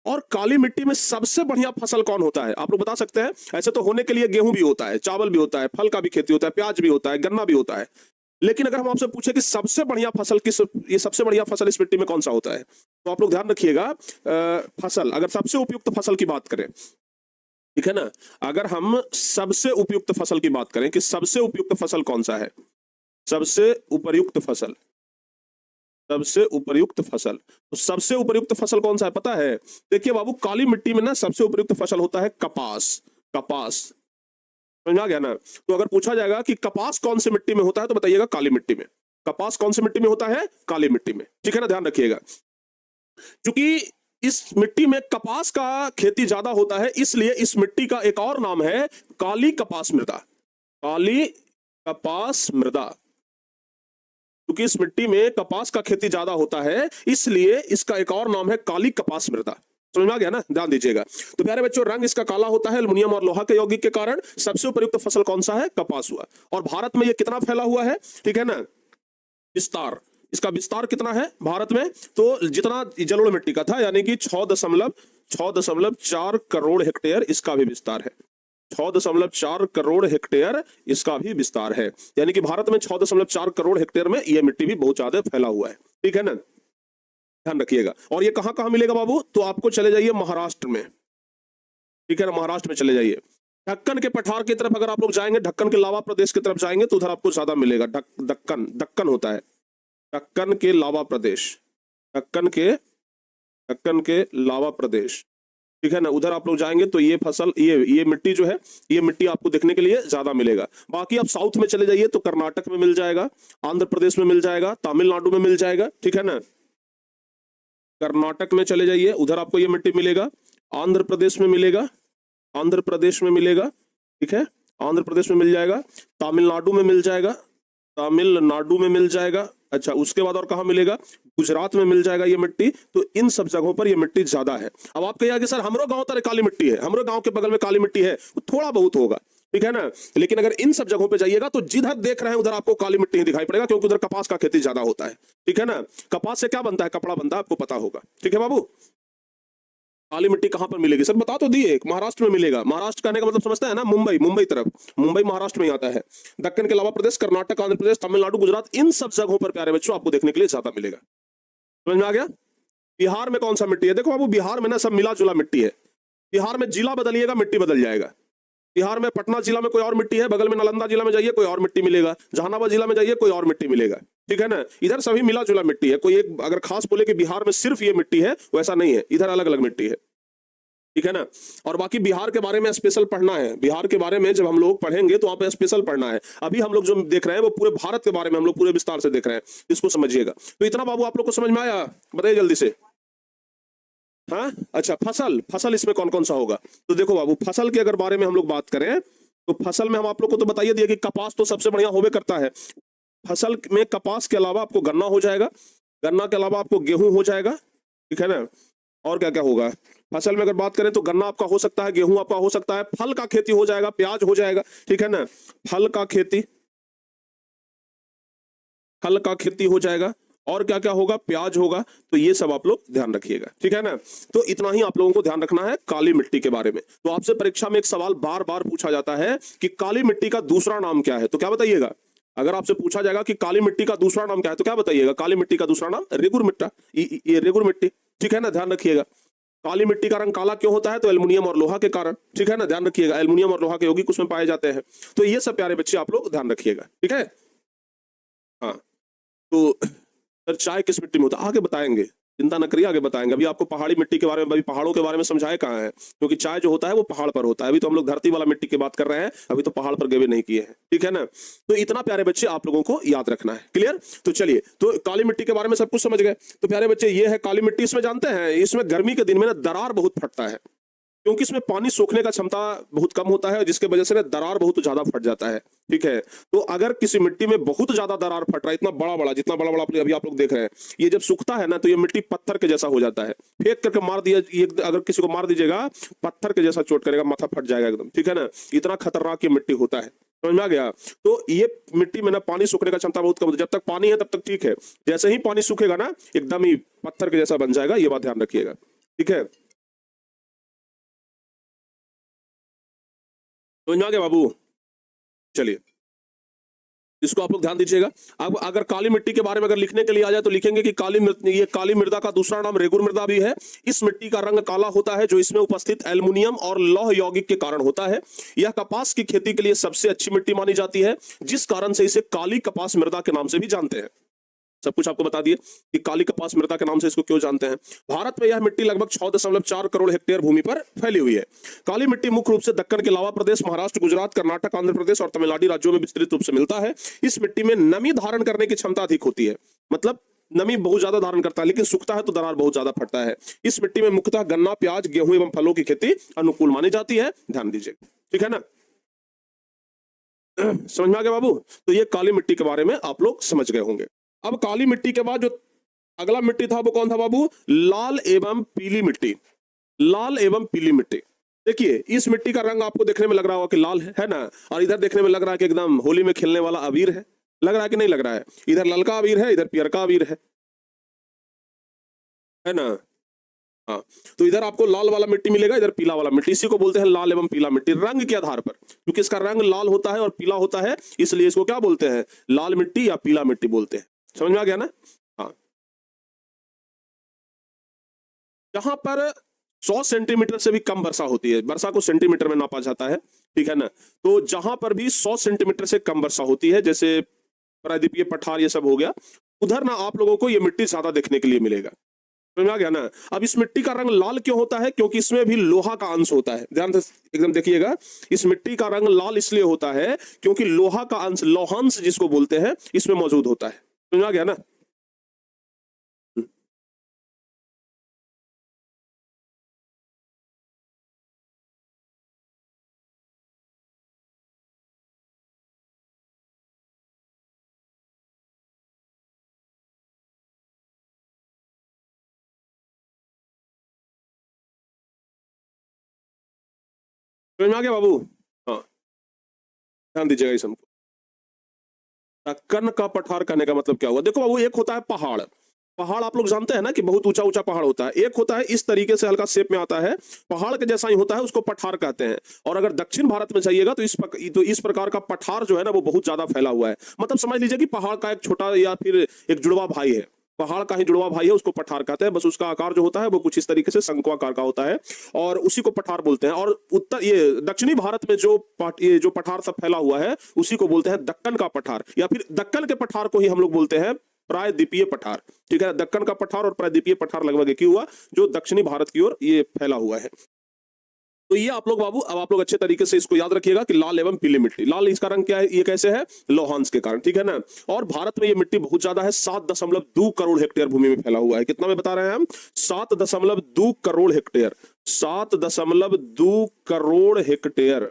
और काली मिट्टी में सबसे बढ़िया फसल कौन होता है, आप लोग बता सकते हैं। ऐसे तो होने के लिए गेहूं भी होता है, चावल भी होता है, फल का भी खेती होता है, प्याज भी होता है, गन्ना भी होता है। लेकिन अगर हम आपसे पूछे कि सबसे बढ़िया फसल किस, ये सबसे बढ़िया फसल इस मिट्टी में कौन सा होता है, तो आप लोग ध्यान रखिएगा, फसल, अगर सबसे उपयुक्त फसल की बात करें, ठीक है ना, अगर हम सबसे उपयुक्त फसल की बात करें कि सबसे उपयुक्त फसल कौन सा है, सबसे उपयुक्त फसल, सबसे उपयुक्त फसल, तो सबसे उपयुक्त फसल कौन सा है पता है। देखिए बाबू, काली मिट्टी में ना सबसे उपयुक्त फसल होता है कपास, कपास, समझ में आ गया ना। तो अगर पूछा जाएगा कि कपास कौन सी मिट्टी में होता है, तो बताइएगा काली मिट्टी में। कपास कौन सी मिट्टी में होता है, काली मिट्टी में, ठीक है ना, ध्यान रखिएगा। क्योंकि इस मिट्टी में कपास का खेती ज्यादा होता है, इसलिए इस मिट्टी का एक और नाम है काली कपास मृदा, काली कपास मृदा। क्योंकि इस मिट्टी में कपास का खेती ज्यादा होता है, इसलिए इसका एक और नाम है काली कपास मृदा। समझ में आ गया ना, ध्यान दीजिएगा। तो प्यारे बच्चों, रंग इसका काला होता है एल्युमिनियम और लोहा के यौगिक के कारण। सबसे उपयुक्त फसल कौन सा है, कपास हुआ। और भारत में ये कितना फैला हुआ है, ठीक है ना, विस्तार, इसका विस्तार कितना है भारत में, तो जितना जलोढ़ मिट्टी का था, यानी कि 6.4 करोड़ हेक्टेयर इसका भी विस्तार है, 6.4 करोड़ हेक्टेयर इसका भी विस्तार है। यानी कि भारत में 6.4 करोड़ हेक्टेयर में यह मिट्टी भी बहुत ज्यादा फैला हुआ है, ठीक है ना, ध्यान रखिएगा। और ये कहां कहां मिलेगा बाबू, तो आपको चले जाइए महाराष्ट्र में, ठीक है ना, महाराष्ट्र में चले जाइए। ढक्कन के पठार की तरफ अगर आप लोग जाएंगे, ढक्कन के लावा प्रदेश की तरफ जाएंगे, तो उधर आपको ज्यादा मिलेगा। दक्कन होता है, दक्कन के लावा प्रदेश, दक्कन के लावा प्रदेश, ठीक है ना, उधर आप लोग जाएंगे तो ये फसल, ये मिट्टी जो है, ये मिट्टी आपको देखने के लिए ज्यादा मिलेगा। बाकी आप साउथ में चले जाइए तो कर्नाटक में मिल जाएगा, आंध्र प्रदेश में मिल जाएगा, तमिलनाडु में मिल जाएगा, ठीक है ना। कर्नाटक में चले जाइए, उधर आपको ये मिट्टी मिलेगा। आंध्र प्रदेश में मिलेगा, आंध्र प्रदेश में मिलेगा, ठीक है, आंध्र प्रदेश में मिल जाएगा, तमिलनाडु में मिल जाएगा, तमिलनाडु में मिल जाएगा। अच्छा, उसके बाद और कहां मिलेगा, गुजरात में मिल जाएगा ये मिट्टी। तो इन सब जगहों पर ये मिट्टी ज्यादा है। अब आप कहिएगा कि सर हमरो गांव तरह काली मिट्टी है, हमरो गांव के बगल में काली मिट्टी है, थोड़ा बहुत होगा, ठीक है ना। लेकिन अगर इन सब जगहों पे जाइएगा तो जिधर देख रहे हैं उधर आपको काली मिट्टी ही दिखाई पड़ेगा, क्योंकि उधर कपास का खेती ज्यादा होता है, ठीक है ना। कपास से क्या बनता है, कपड़ा बनता है, आपको पता होगा, ठीक है बाबू। काली मिट्टी कहां पर मिलेगी, सर बता तो दिए, महाराष्ट्र में मिलेगा। महाराष्ट्र कहने का मतलब समझता है ना, मुंबई तरफ, मुंबई महाराष्ट्र में आता है। दक्कन के अलावा प्रदेश, कर्नाटक, आंध्र प्रदेश, तमिलनाडु, गुजरात, इन सब जगहों पर प्यारे बच्चों आपको देखने के लिए ज्यादा मिलेगा। समझ में आ गया। बिहार में कौन सा मिट्टी है, देखो बाबू, बिहार में ना सब मिला जुला मिट्टी है। बिहार में जिला बदलिएगा मिट्टी बदल जाएगा। बिहार में पटना जिला में कोई और मिट्टी है, बगल में नालंदा जिला में जाइए कोई और मिट्टी मिलेगा, जहानाबाद जिला में जाइए कोई और मिट्टी मिलेगा, ठीक है ना। इधर सभी मिला जुला मिट्टी है। कोई एक अगर खास बोले कि बिहार में सिर्फ ये मिट्टी है, वैसा नहीं है, इधर अलग अलग मिट्टी है, ठीक है ना। और बाकी बिहार के बारे में स्पेशल पढ़ना है, बिहार के बारे में जब हम लोग पढ़ेंगे तो वहां पे स्पेशल पढ़ना है। अभी हम लोग जो देख रहे हैं वो पूरे भारत के बारे में हम लोग पूरे विस्तार से देख रहे हैं, इसको समझिएगा। तो इतना बाबू आप लोग को समझ में आया, बताइए जल्दी से। हाँ, अच्छा, फसल इसमें कौन कौन सा होगा, तो देखो बाबू, फसल के अगर बारे में हम लोग बात करें तो फसल में हम आप लोग को तो बताइए दिया कि कपास तो सबसे बढ़िया होवे करता है। फसल में कपास के अलावा आपको गन्ना हो जाएगा, गन्ना के अलावा आपको गेहूं हो जाएगा, ठीक है ना। और क्या क्या होगा फसल में अगर बात करें तो गन्ना आपका हो सकता है, गेहूं आपका हो सकता है, फल का खेती हो जाएगा, प्याज हो जाएगा, ठीक है ना, फल का खेती हो जाएगा। और क्या क्या होगा, प्याज होगा। तो ये सब आप लोग ध्यान रखिएगा, ठीक है ना। तो इतना ही आप लोगों को ध्यान रखना है काली मिट्टी के बारे में। तो आपसे परीक्षा में एक सवाल बार बार पूछा जाता है कि काली मिट्टी का दूसरा नाम क्या है, तो क्या बताइएगा। अगर आपसे पूछा जाएगा कि काली मिट्टी का दूसरा नाम क्या है, तो क्या बताइएगा, काली मिट्टी का दूसरा नाम रेगुर मिट्टा, ये रेगुर मिट्टी, ठीक है ना, ध्यान रखिएगा। काली मिट्टी का रंग काला क्यों होता है, तो एल्युमिनियम और लोहा के कारण, ठीक है ना, ध्यान रखिएगा। एल्युमिनियम और लोहा के यौगिक उसमें पाए जाते हैं। तो ये सब प्यारे बच्चे आप लोग ध्यान रखिएगा, ठीक है। हाँ, तो सर चाय किस मिट्टी में होता है, आगे बताएंगे। चिंता न करिए, आगे बताएंगे। अभी आपको पहाड़ी मिट्टी के बारे में, अभी पहाड़ों के बारे में समझाए कहाँ है, क्योंकि चाय जो होता है वो पहाड़ पर होता है। अभी तो हम लोग धरती वाला मिट्टी की बात कर रहे हैं, अभी तो पहाड़ पर गए नहीं किए हैं, ठीक है ना। तो इतना प्यारे बच्चे आप लोगों को याद रखना है, क्लियर। तो चलिए, तो काली मिट्टी के बारे में सब कुछ समझ गए। तो प्यारे बच्चे ये है काली मिट्टी। इसमें जानते हैं, इसमें गर्मी के दिन में ना दरार बहुत फटता है, क्योंकि इसमें पानी सोखने का क्षमता बहुत कम होता है, जिसके वजह से ना दरार बहुत ज्यादा फट जाता है, ठीक है। तो अगर किसी मिट्टी में बहुत ज्यादा दरार फट रहा है, इतना बड़ा बड़ा, जितना बड़ा बड़ा अभी आप लोग देख रहे हैं, ये जब सूखता है ना तो ये मिट्टी पत्थर के जैसा हो जाता है। फेंक करके मार दिया, ये अगर किसी को मार दीजिएगा पत्थर के जैसा चोट करेगा, माथा फट जाएगा एकदम, ठीक है ना। इतना खतरनाक ये मिट्टी होता है, समझ में आ गया। तो ये मिट्टी में ना पानी सूखने का क्षमता बहुत कम होती है। जब तक पानी है तब तक ठीक है, जैसे ही पानी सूखेगा ना एकदम ही पत्थर के जैसा बन जाएगा, ये बात ध्यान रखिएगा, ठीक है। समझ में आ गया बाबू। चलिए, इसको आप लोग ध्यान दीजिएगा। अब अगर काली मिट्टी के बारे में अगर लिखने के लिए आ जाए तो लिखेंगे कि ये काली मृदा का दूसरा नाम रेगुर मृदा भी है। इस मिट्टी का रंग काला होता है, जो इसमें उपस्थित एल्युमिनियम और लौह यौगिक के कारण होता है। यह कपास की खेती के लिए सबसे अच्छी मिट्टी मानी जाती है, जिस कारण से इसे काली कपास मृदा के नाम से भी जानते हैं। सब कुछ आपको बता दिए कि काली कपास मृदा के नाम से इसको क्यों जानते हैं। भारत में यह मिट्टी लगभग 6.4 करोड़ हेक्टेयर भूमि पर फैली हुई है। काली मिट्टी मुख्य रूप से दक्कन के अलावा प्रदेश, महाराष्ट्र, गुजरात, कर्नाटक, आंध्र प्रदेश और तमिलनाडु राज्यों में विस्तृत रूप से मिलता है। इस मिट्टी में नमी धारण करने की क्षमता अधिक होती है, मतलब नमी बहुत ज्यादा धारण करता है, लेकिन सूखता है तो दरार बहुत ज्यादा फटता है। इस मिट्टी में मुख्यतः गन्ना, प्याज, गेहूं एवं फलों की खेती अनुकूल मानी जाती है, ध्यान दीजिए, ठीक है ना। समझ में आ गया बाबू। तो ये काली मिट्टी के बारे में आप लोग समझ गए होंगे। अब काली मिट्टी के बाद जो अगला मिट्टी था वो कौन था बाबू? लाल एवं पीली मिट्टी। लाल एवं पीली मिट्टी, देखिए इस मिट्टी का रंग आपको देखने में लग रहा होगा कि लाल है ना, और इधर देखने में लग रहा है कि एकदम होली में खेलने वाला अबीर है। लग रहा है कि नहीं लग रहा है? इधर ललका अबीर है, इधर पियरका अबीर है ना। हाँ, तो इधर आपको लाल वाला मिट्टी मिलेगा, इधर पीला वाला मिट्टी। इसी को बोलते हैं लाल एवं पीला मिट्टी, रंग के आधार पर। क्योंकि इसका रंग लाल होता है और पीला होता है, इसलिए इसको क्या बोलते हैं? लाल मिट्टी या पीला मिट्टी बोलते हैं। समझ में आ गया ना। हाँ, जहां पर 100 सेंटीमीटर से भी कम वर्षा होती है, वर्षा को सेंटीमीटर में नापा जाता है, ठीक है ना। तो जहां पर भी 100 सेंटीमीटर से कम वर्षा होती है, जैसे प्रायद्वीपीय पठार ये सब हो गया, उधर ना आप लोगों को ये मिट्टी ज्यादा देखने के लिए मिलेगा। समझ में आ गया ना। अब इस मिट्टी का रंग लाल क्यों होता है? क्योंकि इसमें भी लोहा का अंश होता है। ध्यान से एकदम देखिएगा, इस मिट्टी का रंग लाल इसलिए होता है क्योंकि लोहा का अंश, लौहांश जिसको बोलते हैं, इसमें मौजूद होता है। समझ में आ गया ना। समझ में आ गया बाबू। हाँ, ध्यान दीजिएगा इस हमको। दक्कन का पठार कहने का मतलब क्या हुआ? देखो बाबू, एक होता है पहाड़। पहाड़ आप लोग जानते हैं ना कि बहुत ऊंचा ऊंचा पहाड़ होता है। एक होता है इस तरीके से हल्का शेप में आता है, पहाड़ के जैसा ही होता है, उसको पठार कहते हैं। और अगर दक्षिण भारत में जाइएगा तो इस प्रकार का पठार जो है ना वो बहुत ज्यादा फैला हुआ है। मतलब समझ लीजिए कि पहाड़ का एक छोटा या फिर एक जुड़वा भाई है, पहाड़ का ही जुड़वा भाई है, उसको पठार कहते हैं। बस उसका आकार जो होता है वो कुछ इस तरीके से शंकुआकार का होता है, और उसी को पठार बोलते हैं। और ये दक्षिणी भारत में ये जो पठार सब फैला हुआ है, उसी को बोलते हैं दक्कन का पठार, या फिर दक्कन के पठार को ही हम लोग बोलते हैं प्रायद्वीपीय पठार। ठीक है, दक्कन का पठार और प्रायद्वीपीय पठार लगभग एक ही हुआ, जो दक्षिणी भारत की ओर ये फैला हुआ है। तो ये आप लोग बाबू, अब आप लोग अच्छे तरीके से इसको याद रखिएगा कि लाल एवं पीली मिट्टी। लाल इसका रंग क्या है? ये कैसे है? लोहांश के कारण, ठीक है ना। और भारत में ये मिट्टी बहुत ज्यादा है, 7.2 करोड़ हेक्टेयर भूमि में फैला हुआ है। कितना में बता रहे हैं हम? 7.2 करोड़ हेक्टेयर। 7.2 करोड़ हेक्टेयर,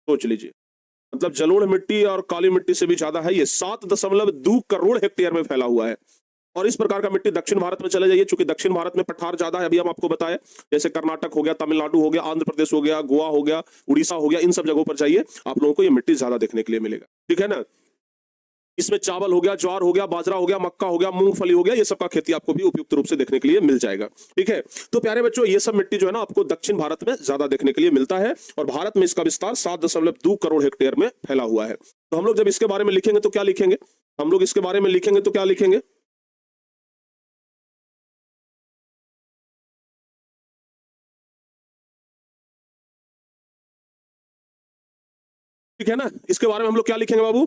सोच लीजिए। मतलब जलोढ़ मिट्टी और काली मिट्टी से भी ज्यादा है ये। 7.2 करोड़ हेक्टेयर में फैला हुआ है। और इस प्रकार का मिट्टी दक्षिण भारत में चले जाइए, चूंकि दक्षिण भारत में पठार ज्यादा है, अभी हम आपको बताए, जैसे कर्नाटक हो गया, तमिलनाडु हो गया, आंध्र प्रदेश हो गया, गोवा हो गया, उड़ीसा हो गया, इन सब जगहों पर जाइए, आप लोगों को ये मिट्टी ज्यादा देखने के लिए मिलेगा, ठीक है ना। इसमें चावल हो गया, ज्वार हो गया, बाजरा हो गया, मक्का हो गया, मूंगफली हो गया, ये सब का खेती आपको भी उपयुक्त रूप से देखने के लिए मिल जाएगा, ठीक है। तो प्यारे बच्चों, ये सब मिट्टी जो है ना आपको दक्षिण भारत में ज्यादा देखने के लिए मिलता है, और भारत में इसका विस्तार 7.2 करोड़ हेक्टेयर में फैला हुआ है। तो हम लोग जब इसके बारे में लिखेंगे तो क्या लिखेंगे? हम लोग इसके बारे में लिखेंगे तो क्या लिखेंगे? ठीक है ना। इसके बारे में हम लोग क्या लिखेंगे बाबू?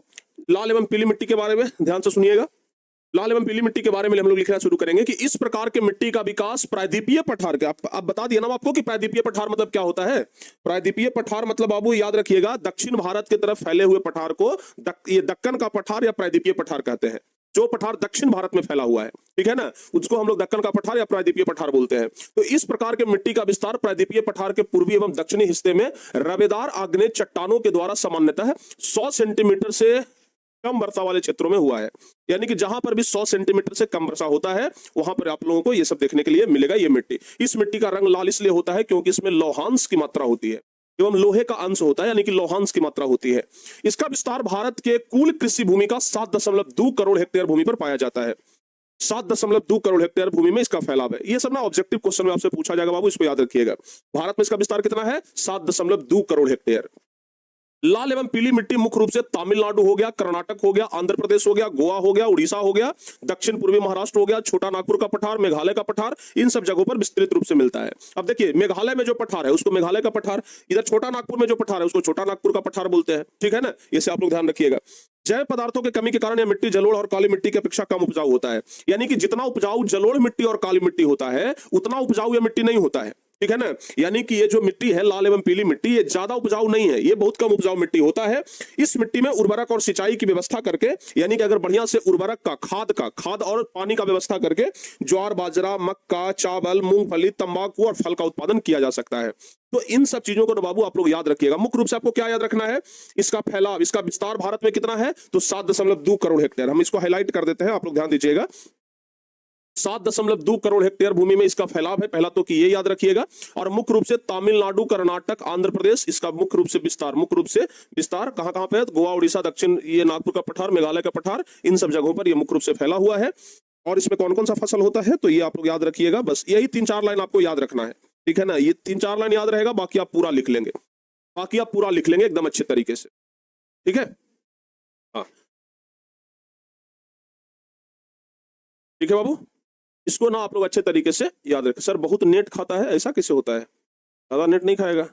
लाल एवं पीली मिट्टी के बारे में ध्यान से सुनिएगा। लाल एवं पीली मिट्टी के बारे में हम लोग लिखना शुरू करेंगे कि इस प्रकार के मिट्टी का विकास प्रायद्वीपीय पठार के, आप बता दिया ना आपको कि प्रायद्वीपीय पठार मतलब क्या होता है। प्रायद्वीपीय पठार मतलब बाबू याद रखिएगा, दक्षिण भारत की तरफ फैले हुए पठार को ये दक्कन का पठार या प्रायद्वीपीय पठार कहते हैं। जो पठार दक्षिण भारत में फैला हुआ है, ठीक है ना, उसको हम लोग दक्कन का पठार या प्रायद्वीपीय पठार बोलते हैं। तो इस प्रकार के मिट्टी का विस्तार प्रायद्वीपीय पठार के पूर्वी एवं दक्षिणी हिस्से में रवेदार आग्नेय चट्टानों के द्वारा सामान्यतः 100 सेंटीमीटर से कम वर्षा वाले क्षेत्रों में हुआ है। यानी कि जहां पर भी 100 सेंटीमीटर से कम वर्षा होता है वहां पर आप लोगों को ये सब देखने के लिए मिलेगा। ये मिट्टी, इस मिट्टी का रंग लाल इसलिए होता है क्योंकि इसमें लौहांश की मात्रा होती है एवं लोहे का अंश होता है, यानी कि लौहांश की मात्रा होती है। इसका विस्तार भारत के कुल कृषि भूमि का 7.2 करोड़ हेक्टेयर भूमि पर पाया जाता है। 7.2 करोड़ हेक्टेयर भूमि में इसका फैलाव है। ये सब ना ऑब्जेक्टिव क्वेश्चन में आपसे पूछा जाएगा बाबू, इसको याद रखिएगा। भारत में इसका विस्तार कितना है? 7.2 करोड़ हेक्टेयर। लाल एवं पीली मिट्टी मुख्य रूप से तमिलनाडु हो गया, कर्नाटक हो गया, आंध्र प्रदेश हो गया, गोवा हो गया, उड़ीसा हो गया, दक्षिण पूर्वी महाराष्ट्र हो गया, छोटा नागपुर का पठार, मेघालय का पठार, इन सब जगहों पर विस्तृत रूप से मिलता है। अब देखिए, मेघालय में जो पठार है उसको मेघालय का पठार, इधर छोटा नागपुर में जो पठार है उसको छोटा नागपुर का पठार बोलते हैं, ठीक है ना। इसे आप लोग ध्यान रखिएगा। जैव पदार्थों की कमी के कारण यह मिट्टी जलोढ़ और काली मिट्टी की अपेक्षा कम उपजाऊ होता है। यानी कि जितना उपजाऊ जलोढ़ मिट्टी और काली मिट्टी होता है उतना उपजाऊ यह मिट्टी नहीं होता है, ठीक है ना। यानी कि ये जो मिट्टी है लाल एवं पीली मिट्टी, ये ज्यादा उपजाऊ नहीं है, ये बहुत कम उपजाऊ मिट्टी होता है। इस मिट्टी में उर्वरक और सिंचाई की व्यवस्था करके, यानी कि अगर बढ़िया से उर्वरक का, खाद और पानी का व्यवस्था करके ज्वार, बाजरा, मक्का, चावल, मूंगफली, तंबाकू और फल का उत्पादन किया जा सकता है। तो इन सब चीजों को तो बाबू आप लोग याद रखिएगा। मुख्य रूप से आपको क्या याद रखना है? इसका फैलाव, इसका विस्तार भारत में कितना है? तो 7.2 करोड़ हेक्टेयर। हम इसको हाईलाइट कर देते हैं, आप लोग ध्यान दीजिएगा। 7.2 करोड़ हेक्टेयर भूमि में इसका फैलाव है, पहला तो कि ये याद रखिएगा। और मुख्य रूप से तमिलनाडु, कर्नाटक, आंध्र प्रदेश, इसका मुख्य रूप से विस्तार कहां पे है? गोवा, उड़ीसा, दक्षिण ये नागपुर का पठार, मेघालय का पठार, इन सब जगहों पर ये मुख्य रूप से फैला हुआ है। और इसमें कौन कौन सा फसल होता है तो ये आप लोग याद रखिएगा। बस यही 3-4 लाइन आपको याद रखना है, ठीक है ना। ये 3-4 लाइन याद रहेगा, बाकी आप पूरा लिख लेंगे, एकदम अच्छे तरीके से, ठीक है। हाँ ठीक है बाबू, इसको ना आप लोग अच्छे तरीके से याद रखें। सर बहुत नेट खाता है, ऐसा कैसे होता है? ज्यादा नेट नहीं खाएगा।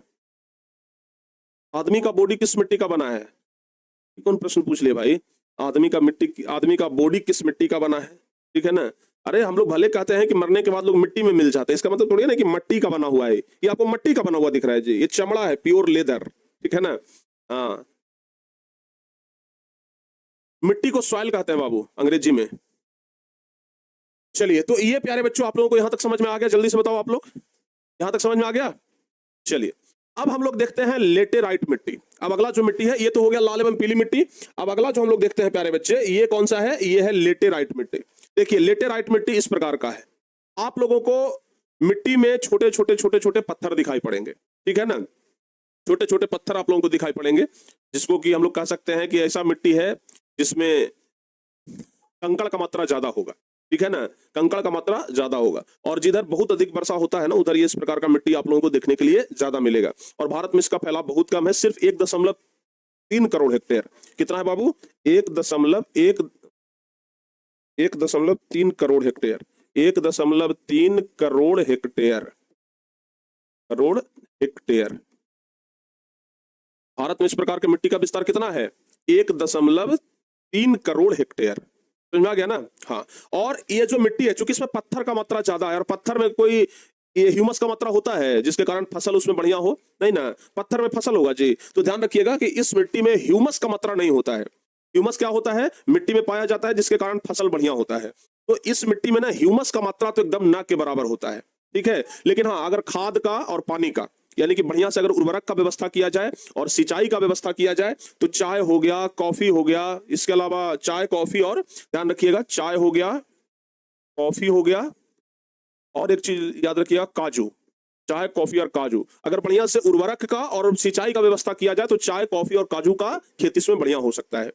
आदमी का बॉडी किस मिट्टी का बना है? कौन प्रश्न पूछ लिया भाई? आदमी का बॉडी किस मिट्टी का बना है, ठीक है ना। अरे हम लोग भले कहते हैं कि मरने के बाद लोग मिट्टी में मिल जाते हैं, इसका मतलब थोड़ी ना कि मट्टी का बना हुआ है। ये आपको मट्टी का बना हुआ दिख रहा है जी, ये चमड़ा है, प्योर लेदर, ठीक है ना। हाँ, मिट्टी को सॉइल कहते हैं बाबू अंग्रेजी में। चलिए, तो ये प्यारे बच्चों आप लोगों को यहां तक समझ में आ गया? जल्दी से बताओ आप लोग, यहां तक समझ में आ गया? चलिए, अब हम लोग देखते हैं लेटेराइट मिट्टी। अब अगला जो मिट्टी है, ये तो हो गया लाल एवं पीली मिट्टी। अब अगला जो हम लोग देखते हैं प्यारे बच्चे, ये कौन सा है? ये है लेटेराइट मिट्टी। देखिए, लेटेराइट मिट्टी इस प्रकार का है। आप लोगों को मिट्टी में छोटे छोटे पत्थर दिखाई पड़ेंगे, ठीक है ना। छोटे छोटे पत्थर आप लोगों को दिखाई पड़ेंगे, जिसको कि हम लोग कह सकते हैं कि ऐसा मिट्टी है जिसमें कंकड़ का मात्रा ज्यादा होगा, ठीक है ना। कंकड़ का मात्रा ज्यादा होगा, और जिधर बहुत अधिक वर्षा होता है ना उधर ये इस प्रकार का मिट्टी आप लोगों को देखने के लिए ज्यादा मिलेगा। और भारत में इसका फैलाव बहुत कम है, सिर्फ 1.3 करोड़ हेक्टेयर। कितना है बाबू? 1.3 करोड़ हेक्टेयर। 1.3 करोड़ हेक्टेयर। भारत में इस प्रकार के मिट्टी का विस्तार कितना है? 1.3 करोड़ हेक्टेयर। समझ में आ गया ना? हाँ, और ये जो मिट्टी है चूंकि इसमें पत्थर का मात्रा ज्यादा है, और पत्थर में कोई ये ह्यूमस का मात्रा होता है जिसके कारण फसल उसमें बढ़िया हो, नहीं ना। पत्थर में फसल होगा जी, तो ध्यान रखिएगा कि इस मिट्टी में ह्यूमस का मात्रा नहीं होता है। ह्यूमस क्या होता है? मिट्टी में पाया जाता है जिसके कारण फसल बढ़िया होता है। तो इस मिट्टी में ना ह्यूमस का मात्रा तो एकदम ना के बराबर होता है, ठीक है। लेकिन हाँ, अगर खाद का और पानी का, यानी कि बढ़िया से अगर उर्वरक का व्यवस्था किया जाए और सिंचाई का व्यवस्था किया जाए तो चाय हो गया, कॉफी हो गया, इसके अलावा चाय, कॉफी, और ध्यान रखिएगा चाय हो गया, कॉफी हो गया, और एक चीज याद रखिएगा, काजू। चाय, कॉफी और काजू, अगर बढ़िया से उर्वरक का और सिंचाई का व्यवस्था किया जाए तो चाय, कॉफी और काजू का खेती इसमें बढ़िया हो सकता है।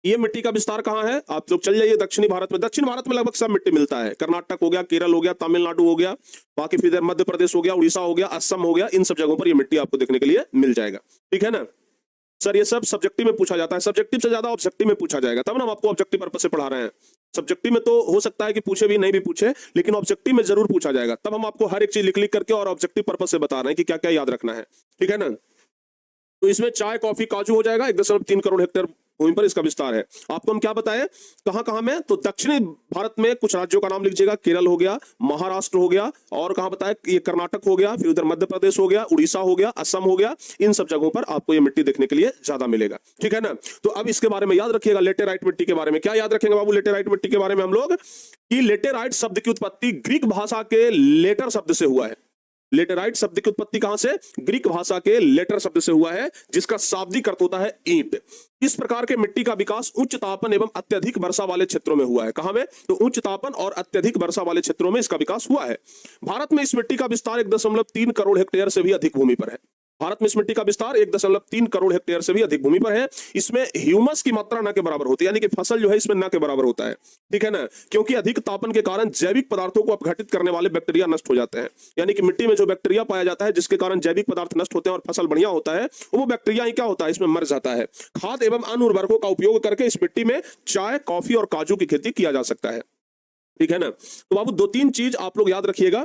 ये मिट्टी का विस्तार कहाँ है? आप लोग चल जाइए दक्षिणी भारत में। दक्षिण भारत में लगभग सब मिट्टी मिलता है। कर्नाटक हो गया, केरल हो गया, तमिलनाडु हो गया, बाकी फिर मध्य प्रदेश हो गया, उड़ीसा हो गया, असम हो गया, इन सब जगहों पर ये मिट्टी आपको देखने के लिए मिल जाएगा, ठीक है ना। सर ये सब सब्जेक्टिव में पूछा जाता है, सब्जेक्टिव से ज्यादा ऑब्जेक्टिव में पूछा जाएगा, तब ना हम आपको ऑब्जेक्टिव पर्पस से पढ़ा रहे हैं। सब्जेक्टिव में तो हो सकता है कि पूछे भी, नहीं भी पूछे, लेकिन ऑब्जेक्टिव में जरूर पूछा जाएगा। तब हम आपको हर एक चीज लिख करके और ऑब्जेक्टिव पर्पस से बता रहे हैं कि क्या क्या याद रखना है, ठीक है ना। तो इसमें चाय, कॉफी, काजू हो जाएगा। 1.3 करोड़ हेक्टेयर भूमि पर इसका विस्तार है। आपको हम क्या बताएं, कहां कहां में, तो दक्षिणी भारत में कुछ राज्यों का नाम लीजिएगा, केरल हो गया, महाराष्ट्र हो गया, और कहां बताया, ये कर्नाटक हो गया, फिर उधर मध्य प्रदेश हो गया, उड़ीसा हो गया, असम हो गया। इन सब जगहों पर आपको ये मिट्टी देखने के लिए ज्यादा मिलेगा, ठीक है ना। तो अब इसके बारे में याद रखिएगा, लेटेराइट मिट्टी के बारे में क्या याद रखेंगे बाबू, लेटेराइट मिट्टी के बारे में हम लोग, कि लेटेराइट शब्द की उत्पत्ति ग्रीक भाषा के लेटर शब्द से हुआ है। लेटेराइट शब्द की उत्पत्ति कहां से, ग्रीक भाषा के लेटर शब्द से हुआ है, जिसका शाब्दिक अर्थ होता है ईंट। इस प्रकार के मिट्टी का विकास उच्च तापन एवं अत्यधिक वर्षा वाले क्षेत्रों में हुआ है। कहां में, तो उच्च तापन और अत्यधिक वर्षा वाले क्षेत्रों में इसका विकास हुआ है। भारत में इस मिट्टी का विस्तार 1.3 करोड़ हेक्टेयर से भी अधिक भूमि पर है। भारत में इस मिट्टी का विस्तार 1.3 करोड़ हेक्टेयर से भी अधिक भूमि पर है। इसमें ह्यूमस की मात्रा न के बराबर होती है, यानी कि फसल जो है इसमें न के बराबर होता है, ठीक है ना, क्योंकि अधिक तापन के कारण जैविक पदार्थों को अपघटित करने वाले बैक्टीरिया नष्ट हो जाते हैं। यानी कि मिट्टी में जो बैक्टीरिया पाया जाता है जिसके कारण जैविक पदार्थ नष्ट होते हैं और फसल बढ़िया होता है, वो बैक्टीरिया ही क्या होता है, इसमें मर जाता है। खाद एवं अन्य उर्वरकों का उपयोग करके इस मिट्टी में चाय, कॉफी और काजू की खेती किया जा सकता है, ठीक है ना। तो बाबू 2-3 चीज आप लोग याद रखिएगा,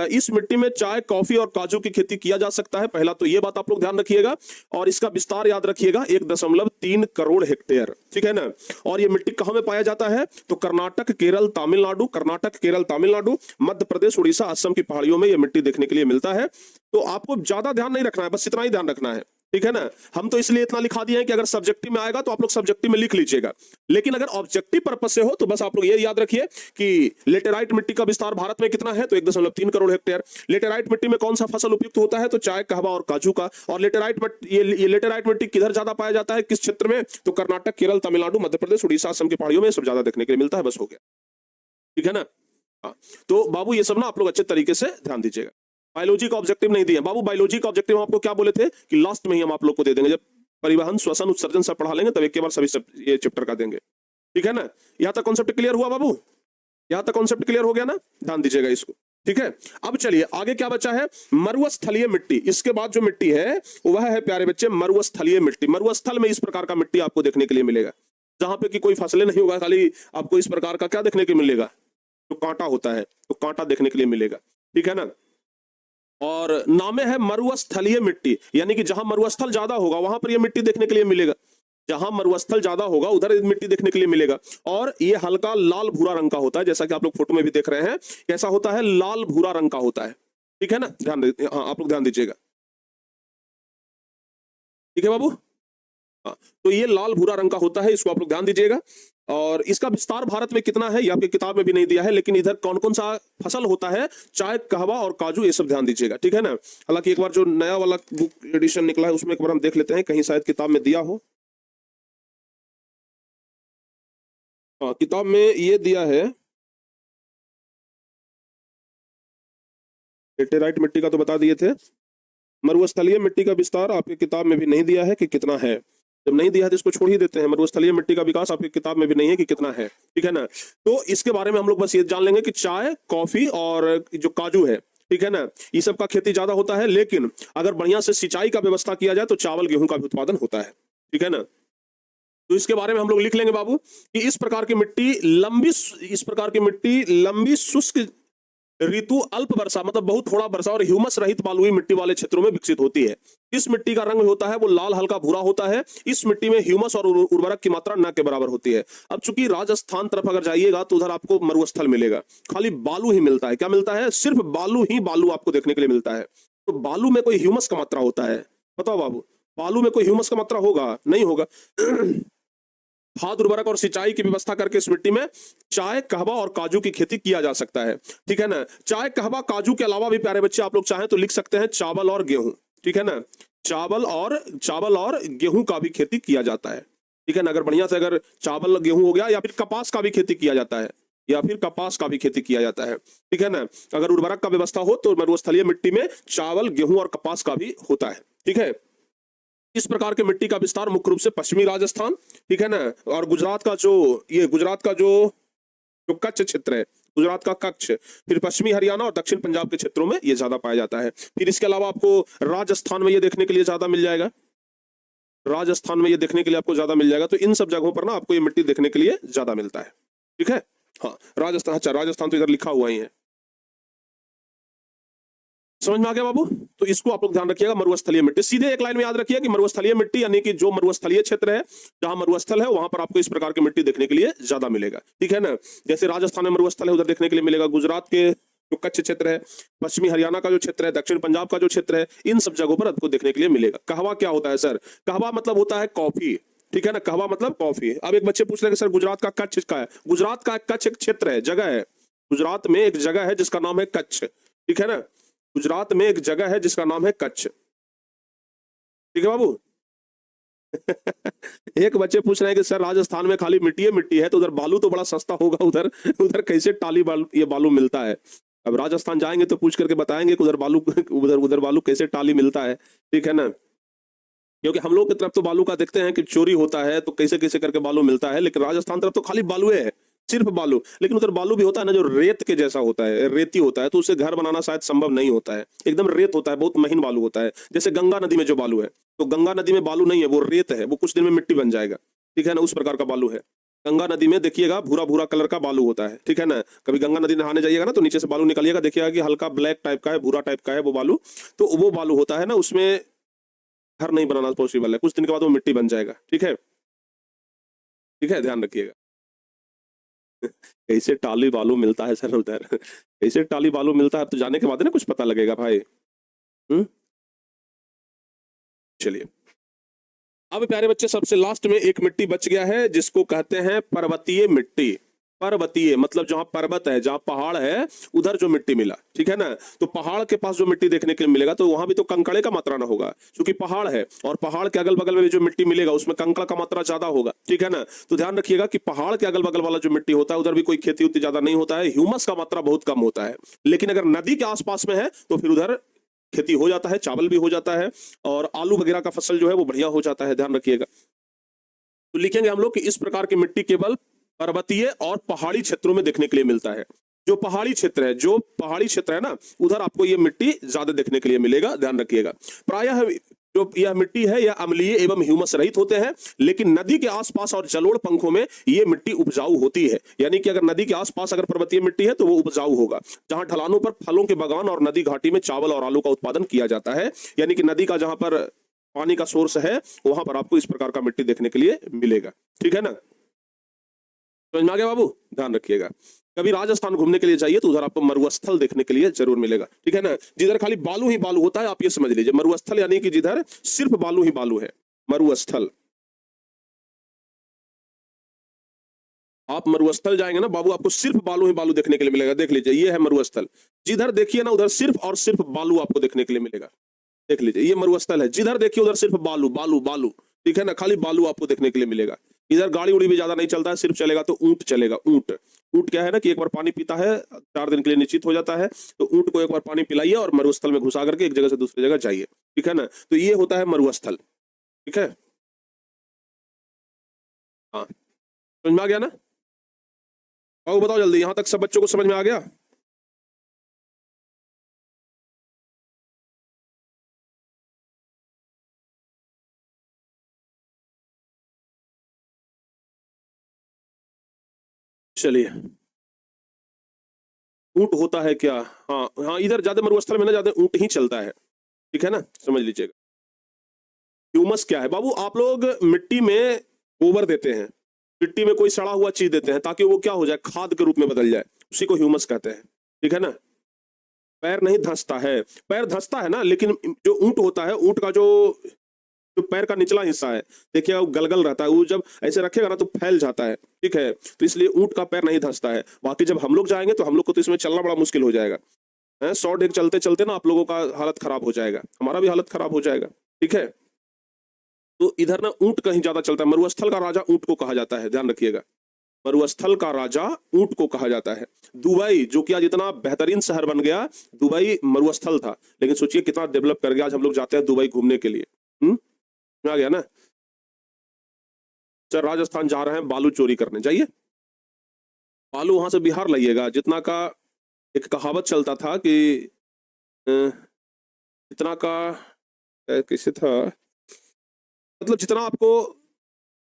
इस मिट्टी में चाय, कॉफी और काजू की खेती किया जा सकता है। पहला तो ये बात आप लोग ध्यान रखिएगा, और इसका विस्तार याद रखिएगा 1.3 करोड़ हेक्टेयर, ठीक है ना। और ये मिट्टी कहां में पाया जाता है, तो कर्नाटक, केरल, तमिलनाडु, कर्नाटक, केरल, तमिलनाडु, मध्य प्रदेश, उड़ीसा, असम की पहाड़ियों में ये मिट्टी देखने के लिए मिलता है। तो आपको ज्यादा ध्यान नहीं रखना है, बस इतना ही ध्यान रखना है, ठीक है ना। हम तो इसलिए इतना लिखा दिए हैं कि अगर सब्जेक्टिव में आएगा तो आप लोग सब्जेक्टिव में लिख लीजिएगा, लेकिन अगर ऑब्जेक्टिव पर्पस से हो तो बस आप लोग ये याद रखिए कि लेटेराइट मिट्टी का विस्तार भारत में कितना है, तो 1.3 करोड़ हेक्टेयर। लेटेराइट मिट्टी में कौन सा फसल उपयुक्त होता है, तो चाय, कहवा और काजू का। और ये लेटेराइट मिट्टी किधर ज्यादा पाया जाता है, किस क्षेत्र में, तो कर्नाटक, केरल, तमिलनाडु, मध्य प्रदेश, उड़ीसा, असम की पहाड़ियों में सब ज्यादा देखने के लिए मिलता है। बस हो गया, ठीक है ना। हाँ, तो बाबू ये सब ना आप लोग अच्छे तरीके से ध्यान दीजिएगा। बायोलॉजी का ऑब्जेक्टिव नहीं दिया बाबू, बायोलॉजी का ऑब्जेक्टिव हम आपको क्या बोले थे कि लास्ट में ही हम आप लोग को दे देंगे, जब परिवहन, श्वसन, उत्सर्जन सब पढ़ा लेंगे तब एक के बाद सभी ये चैप्टर का देंगे, ठीक है ना। यहां तक कॉन्सेप्ट क्लियर हुआ बाबू, यहां तक कॉन्सेप्ट क्लियर हो गया ना, ध्यान दीजिएगा इसको, ठीक है। अब चलिए आगे क्या बचा है, मरुस्थलीय मिट्टी। इसके बाद जो मिट्टी है वह है प्यारे बच्चे मरुस्थलीय मिट्टी। मरुस्थल में इस प्रकार का मिट्टी आपको देखने के लिए मिलेगा, जहां पे कि कोई फसलें नहीं होगा, खाली आपको इस प्रकार का क्या देखने के मिलेगा, तो कांटा होता है, तो कांटा देखने के लिए मिलेगा, ठीक है ना। और नामे है मरुस्थलीय मिट्टी, यानी कि जहां मरुस्थल ज्यादा होगा वहां पर यह मिट्टी देखने के लिए मिलेगा, जहां मरुस्थल ज्यादा होगा उधर मिट्टी देखने के लिए मिलेगा। और ये हल्का लाल भूरा रंग का होता है, जैसा कि आप लोग फोटो में भी देख रहे हैं, कैसा होता है, लाल भूरा रंग का होता है, ठीक है ना। हाँ आप लोग ध्यान दीजिएगा, ठीक है बाबू। हाँ, तो ये लाल भूरा रंग का होता है, इसको आप लोग ध्यान दीजिएगा। और इसका विस्तार भारत में कितना है ये आपकी किताब में भी नहीं दिया है, लेकिन इधर कौन कौन सा फसल होता है, चाय, कहवा और काजू, ये सब ध्यान दीजिएगा, ठीक है ना। हालांकि एक बार जो नया वाला बुक एडिशन निकला है उसमें एक बार हम देख लेते हैं, कहीं शायद किताब में दिया हो। हाँ किताब में ये दिया है, लेटेराइट मिट्टी का तो बता दिए थे, मरुस्थलीय मिट्टी का विस्तार आपकी किताब में भी नहीं दिया है कि कितना है। जब नहीं दिया है तो इसको छोड़ ही देते हैं, मरुस्थलीय मिट्टी का विकास आपकी किताब में भी नहीं है कि कितना है, ठीक है ना। तो इसके बारे में हम लोग बस ये जान लेंगे कि चाय, कॉफी और जो काजू है, ठीक है ना, ये सब का खेती ज्यादा होता है, लेकिन अगर बढ़िया से सिंचाई का व्यवस्था किया जाए तो चावल, गेहूं का भी उत्पादन होता है, ठीक है ना। तो इसके बारे में हम लोग लिख लेंगे बाबू कि इस प्रकार की मिट्टी लंबी शुष्क ऋतु, अल्प वर्षा मतलब बहुत थोड़ा वर्षा और ह्यूमस रहित बालुई मिट्टी वाले क्षेत्रों में विकसित होती है। इस मिट्टी का रंग होता है वो लाल हल्का भूरा होता है। इस मिट्टी में ह्यूमस और उर्वरक की मात्रा न के बराबर होती है। अब चूंकि राजस्थान तरफ अगर जाइएगा तो उधर आपको मरुस्थल मिलेगा, खाली बालू ही मिलता है। क्या मिलता है? सिर्फ बालू ही बालू आपको देखने के लिए मिलता है। तो बालू में कोई ह्यूमस का मात्रा होता है? बताओ बाबू, बालू में कोई ह्यूमस का मात्रा होगा? नहीं होगा। खाद, उर्वरक और सिंचाई की व्यवस्था करके इस मिट्टी में चाय, कहवा और काजू की खेती किया जा सकता है, ठीक है ना। चाय, कहवा, काजू के अलावा भी प्यारे बच्चे आप लोग चाहें तो लिख सकते हैं चावल और गेहूं, ठीक है ना। चावल और गेहूं का भी खेती किया जाता है, ठीक है ना। अगर बढ़िया से अगर चावल गेहूं हो गया, या फिर कपास का भी खेती किया जाता है, ठीक है ना। अगर उर्वरक का व्यवस्था हो तो मरुस्थलीय मिट्टी में चावल, गेहूं और कपास का भी होता है, ठीक है। इस प्रकार के मिट्टी का विस्तार मुख्य रूप से पश्चिमी राजस्थान, ठीक है ना, और गुजरात का जो कच्छ क्षेत्र है, गुजरात का कच्छ, फिर पश्चिमी हरियाणा और दक्षिण पंजाब के क्षेत्रों में ये ज्यादा पाया जाता है। फिर इसके अलावा आपको राजस्थान में ये देखने के लिए ज्यादा मिल जाएगा, तो इन सब जगहों पर ना आपको ये मिट्टी देखने के लिए ज्यादा मिलता है, ठीक है। हाँ राजस्थान, अच्छा राजस्थान तो इधर लिखा हुआ ही है। समझ में आ गया बाबू? तो इसको आप लोग ध्यान रखिएगा, मरुस्थलीय मिट्टी। सीधे एक लाइन में याद रखिए कि मरुस्थलीय मिट्टी यानी कि जो मरुस्थलीय क्षेत्र है, जहां मरुस्थल है वहां पर आपको इस प्रकार की मिट्टी देखने के लिए ज्यादा मिलेगा, ठीक है ना। जैसे राजस्थान में मरुस्थल है, उधर देखने के लिए मिलेगा। गुजरात के जो कच्छ क्षेत्र है, पश्चिमी हरियाणा का जो क्षेत्र है, दक्षिण पंजाब का जो क्षेत्र है, इन सब जगहों पर आपको देखने के लिए मिलेगा। कहवा क्या होता है सर? कहवा मतलब होता है कॉफी, ठीक है ना। कहवा मतलब कॉफी। अब एक बच्चे पूछ रहे हैं सर गुजरात का कच्छ का है। गुजरात का कच्छ एक क्षेत्र है, जगह है। गुजरात में एक जगह है जिसका नाम है कच्छ, ठीक है ना। गुजरात में एक जगह है जिसका नाम है कच्छ, ठीक है बाबू। एक बच्चे पूछ रहे हैं कि सर राजस्थान में खाली मिट्टी है तो उधर बालू तो बड़ा सस्ता होगा, उधर उधर कैसे टाली बालू ये बालू मिलता है? अब राजस्थान जाएंगे तो पूछ करके बताएंगे कि उधर बालू उधर उधर बालू कैसे टाली मिलता है, ठीक है ना। क्योंकि हम लोग की तरफ तो बालू का देखते हैं कि चोरी होता है तो कैसे कैसे करके बालू मिलता है, लेकिन राजस्थान तरफ तो खाली बालू है, सिर्फ बालू। लेकिन उधर बालू भी होता है ना जो रेत के जैसा होता है, रेती होता है, तो उससे घर बनाना शायद संभव नहीं होता है। एकदम रेत होता है, बहुत महीन बालू होता है। जैसे गंगा नदी में जो बालू है, तो गंगा नदी में बालू नहीं है, वो रेत है, वो कुछ दिन में मिट्टी बन जाएगा, ठीक है ना। उस प्रकार का बालू है। गंगा नदी में देखिएगा भूरा भूरा कलर का बालू होता है, ठीक है ना। कभी गंगा नदी नहाने जाइएगा ना तो नीचे से बालू निकालिएगा, देखिएगा कि हल्का ब्लैक टाइप का है, भूरा टाइप का है वो बालू। तो वो बालू होता है ना, उसमें घर नहीं बनाना पॉसिबल है, कुछ दिन के बाद वो मिट्टी बन जाएगा, ठीक है। ठीक है, ध्यान रखिएगा। कैसे टाली बालू मिलता है सर उधर? कैसे टाली बालू मिलता है तो जाने के बाद ना कुछ पता लगेगा भाई। चलिए, अब प्यारे बच्चे सबसे लास्ट में एक मिट्टी बच गया है जिसको कहते हैं पर्वतीय मिट्टी। पर्वतीय मतलब जहां पर्वत है, जहां पहाड़ है, उधर जो मिट्टी मिला, ठीक है ना। तो पहाड़ के पास जो मिट्टी देखने के लिए मिलेगा तो वहां भी तो कंकड़े का मात्रा ना होगा, क्योंकि पहाड़ है और पहाड़ के अगल बगल में भी जो मिट्टी मिलेगा उसमें कंकड़ का मात्रा ज्यादा होगा, ठीक है ना। तो ध्यान रखिएगा कि पहाड़ के अगल बगल वाला जो मिट्टी होता है उधर भी कोई खेती उतनी ज्यादा नहीं होता है, ह्यूमस का मात्रा बहुत कम होता है। लेकिन अगर नदी के आसपास में है तो फिर उधर खेती हो जाता है, चावल भी हो जाता है और आलू वगैरह का फसल जो है वो बढ़िया हो जाता है, ध्यान रखिएगा। तो लिखेंगे हम लोग कि इस प्रकार की मिट्टी केवल पर्वतीय और पहाड़ी क्षेत्रों में देखने के लिए मिलता है। जो पहाड़ी क्षेत्र है ना, उधर आपको ये मिट्टी ज्यादा देखने के लिए मिलेगा, ध्यान रखिएगा। प्रायः जो यह मिट्टी है यह अम्लीय एवं ह्यूमस रहित होते हैं, लेकिन नदी के आसपास और जलोढ़ पंखों में ये मिट्टी उपजाऊ होती है। यानी कि अगर नदी के आसपास अगर पर्वतीय मिट्टी है तो वो उपजाऊ होगा। जहां ढलानों पर फलों के बागान और नदी घाटी में चावल और आलू का उत्पादन किया जाता है, यानी कि नदी का जहां पर पानी का सोर्स है वहां पर आपको इस प्रकार का मिट्टी देखने के लिए मिलेगा, ठीक है ना। समझ में आ गया बाबू? ध्यान रखिएगा। कभी राजस्थान घूमने के लिए जाइए तो उधर आपको मरुस्थल देखने के लिए जरूर मिलेगा, ठीक है ना। जिधर खाली बालू ही बालू होता है, आप ये समझ लीजिए मरुस्थल यानी कि जिधर सिर्फ बालू ही बालू है, मरुस्थल। आप मरुस्थल जाएंगे ना बाबू, आपको सिर्फ बालू ही बालू देखने के लिए मिलेगा। देख लीजिए, ये है मरुस्थल। जिधर देखिए ना उधर सिर्फ और सिर्फ बालू आपको देखने के लिए मिलेगा। देख लीजिए, ये मरुस्थल है, जिधर देखिए उधर सिर्फ बालू बालू बालू, ठीक है ना। खाली बालू आपको देखने के लिए मिलेगा। इधर गाड़ी उड़ी भी ज्यादा नहीं चलता है, सिर्फ चलेगा तो ऊंट चलेगा। ऊंट ऊंट क्या है ना कि एक बार पानी पीता है 4 दिन के लिए निश्चित हो जाता है, तो ऊंट को एक बार पानी पिलाइए और मरुस्थल में घुसा करके एक जगह से दूसरी जगह जाइए, ठीक है ना। तो ये होता है मरुस्थल, ठीक है। हाँ, समझ में आ गया ना? और बताओ जल्दी, यहां तक सब बच्चों को समझ में आ गया? चलिए, ऊंट होता है क्या? हाँ हाँ, इधर ज्यादा मरुस्थल में ना ज्यादा ऊंट ही चलता है, ठीक है ना, समझ लीजिएगा। ह्यूमस क्या है बाबू? आप लोग मिट्टी में गोबर देते हैं, मिट्टी में कोई सड़ा हुआ चीज देते हैं ताकि वो क्या हो जाए, खाद के रूप में बदल जाए, उसी को ह्यूमस कहते हैं, ठीक है ना। पैर नहीं धंसता है, पैर धंसता है ना, लेकिन जो ऊंट होता है, ऊंट का जो जो पैर का निचला हिस्सा है देखिएगा वो गलगल रहता है, वो जब ऐसे रखेगा ना तो फैल जाता है, ठीक है। तो इसलिए ऊंट का पैर नहीं धंसता है। बाकी जब हम लोग जाएंगे तो हम लोग को तो इसमें चलना बड़ा मुश्किल हो जाएगा, 100 डेग चलते चलते ना आप लोगों का हालत खराब हो जाएगा, हमारा भी हालत खराब हो जाएगा, ठीक है। तो इधर ना ऊंट कहीं ज्यादा चलता है। मरुस्थल का राजा ऊंट को कहा जाता है, ध्यान रखिएगा। मरुस्थल का राजा ऊंट को कहा जाता है। दुबई जो कि आज इतना बेहतरीन शहर बन गया, दुबई मरुस्थल था, लेकिन सोचिए कितना डेवलप कर गया। आज हम लोग जाते हैं दुबई घूमने के लिए, आ गया ना। सर राजस्थान जा रहे हैं बालू चोरी करने, जाइए बालू वहां से बिहार लाइएगा। जितना का एक कहावत चलता था कि अ, जितना का कैसे था, मतलब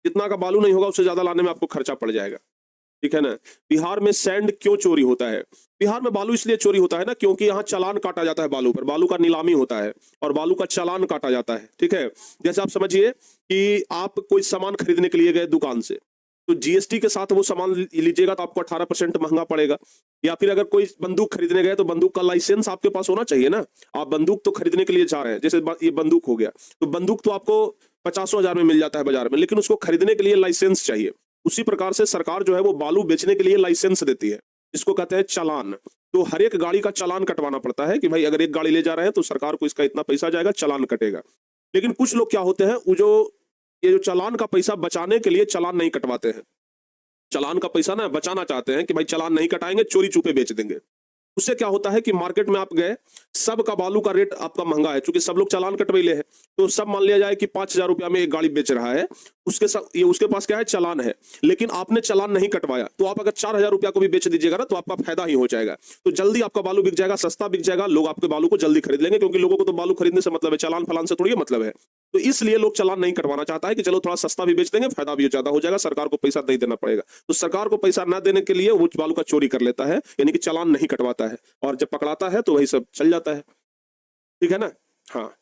जितना का बालू नहीं होगा उससे ज्यादा लाने में आपको खर्चा पड़ जाएगा, ठीक है ना। बिहार में सैंड क्यों चोरी होता है? बिहार में बालू इसलिए चोरी होता है ना, क्योंकि यहाँ चालान काटा जाता है बालू पर, बालू का नीलामी होता है और बालू का चालान काटा जाता है। ठीक है, जैसे आप समझिए कि आप कोई सामान खरीदने के लिए गए दुकान से, तो जीएसटी के साथ वो सामान लीजिएगा तो आपको 18% महंगा पड़ेगा। या फिर अगर कोई बंदूक खरीदने गए तो बंदूक का लाइसेंस आपके पास होना चाहिए ना। आप बंदूक तो खरीदने के लिए जा रहे हैं, जैसे ये बंदूक हो गया, तो बंदूक तो आपको 50,000 में मिल जाता है बाजार में, लेकिन उसको खरीदने के लिए लाइसेंस चाहिए। उसी प्रकार से सरकार जो है वो बालू बेचने के लिए लाइसेंस देती है, इसको कहते हैं चालान। तो हर एक गाड़ी का चालान कटवाना पड़ता है कि भाई अगर एक गाड़ी ले जा रहे हैं तो सरकार को इसका इतना पैसा जाएगा, चालान कटेगा। लेकिन कुछ लोग क्या होते हैं, वो जो ये जो चालान का पैसा बचाने के लिए चालान नहीं कटवाते हैं। चालान का पैसा ना बचाना चाहते हैं कि भाई चालान नहीं कटाएंगे, चोरी छुपे बेच देंगे। उससे क्या होता है कि मार्केट में आप गए, सबका बालू का रेट आपका महंगा है, क्योंकि सब लोग चालान कटवैले हैं। तो सब मान लिया जाए कि 5,000 रुपया में एक गाड़ी बेच रहा है, ये उसके पास क्या है, चालान है, लेकिन आपने चालान नहीं कटवाया, तो आप अगर 4,000 रुपया को भी बेच दीजिएगा ना तो आपका फायदा ही हो जाएगा। तो जल्दी आपका बालू बिक जाएगा, सस्ता बिक जाएगा, लोग आपके बालू को जल्दी खरीद लेंगे, क्योंकि लोगों को तो बालू खरीदने से मतलब है, चालान फलान से थोड़ी मतलब है। तो इसलिए लोग चालान नहीं कटवाना चाहता है कि चलो थोड़ा सस्ता भी बेच देंगे, फायदा भी ज्यादा हो जाएगा, सरकार को पैसा नहीं देना पड़ेगा। तो सरकार को पैसा न देने के लिए वो बालू का चोरी कर लेता है, यानी कि चालान नहीं कटवाता है, और जब पकड़ाता है तो वही सब चल जाता है। ठीक है ना। हाँ,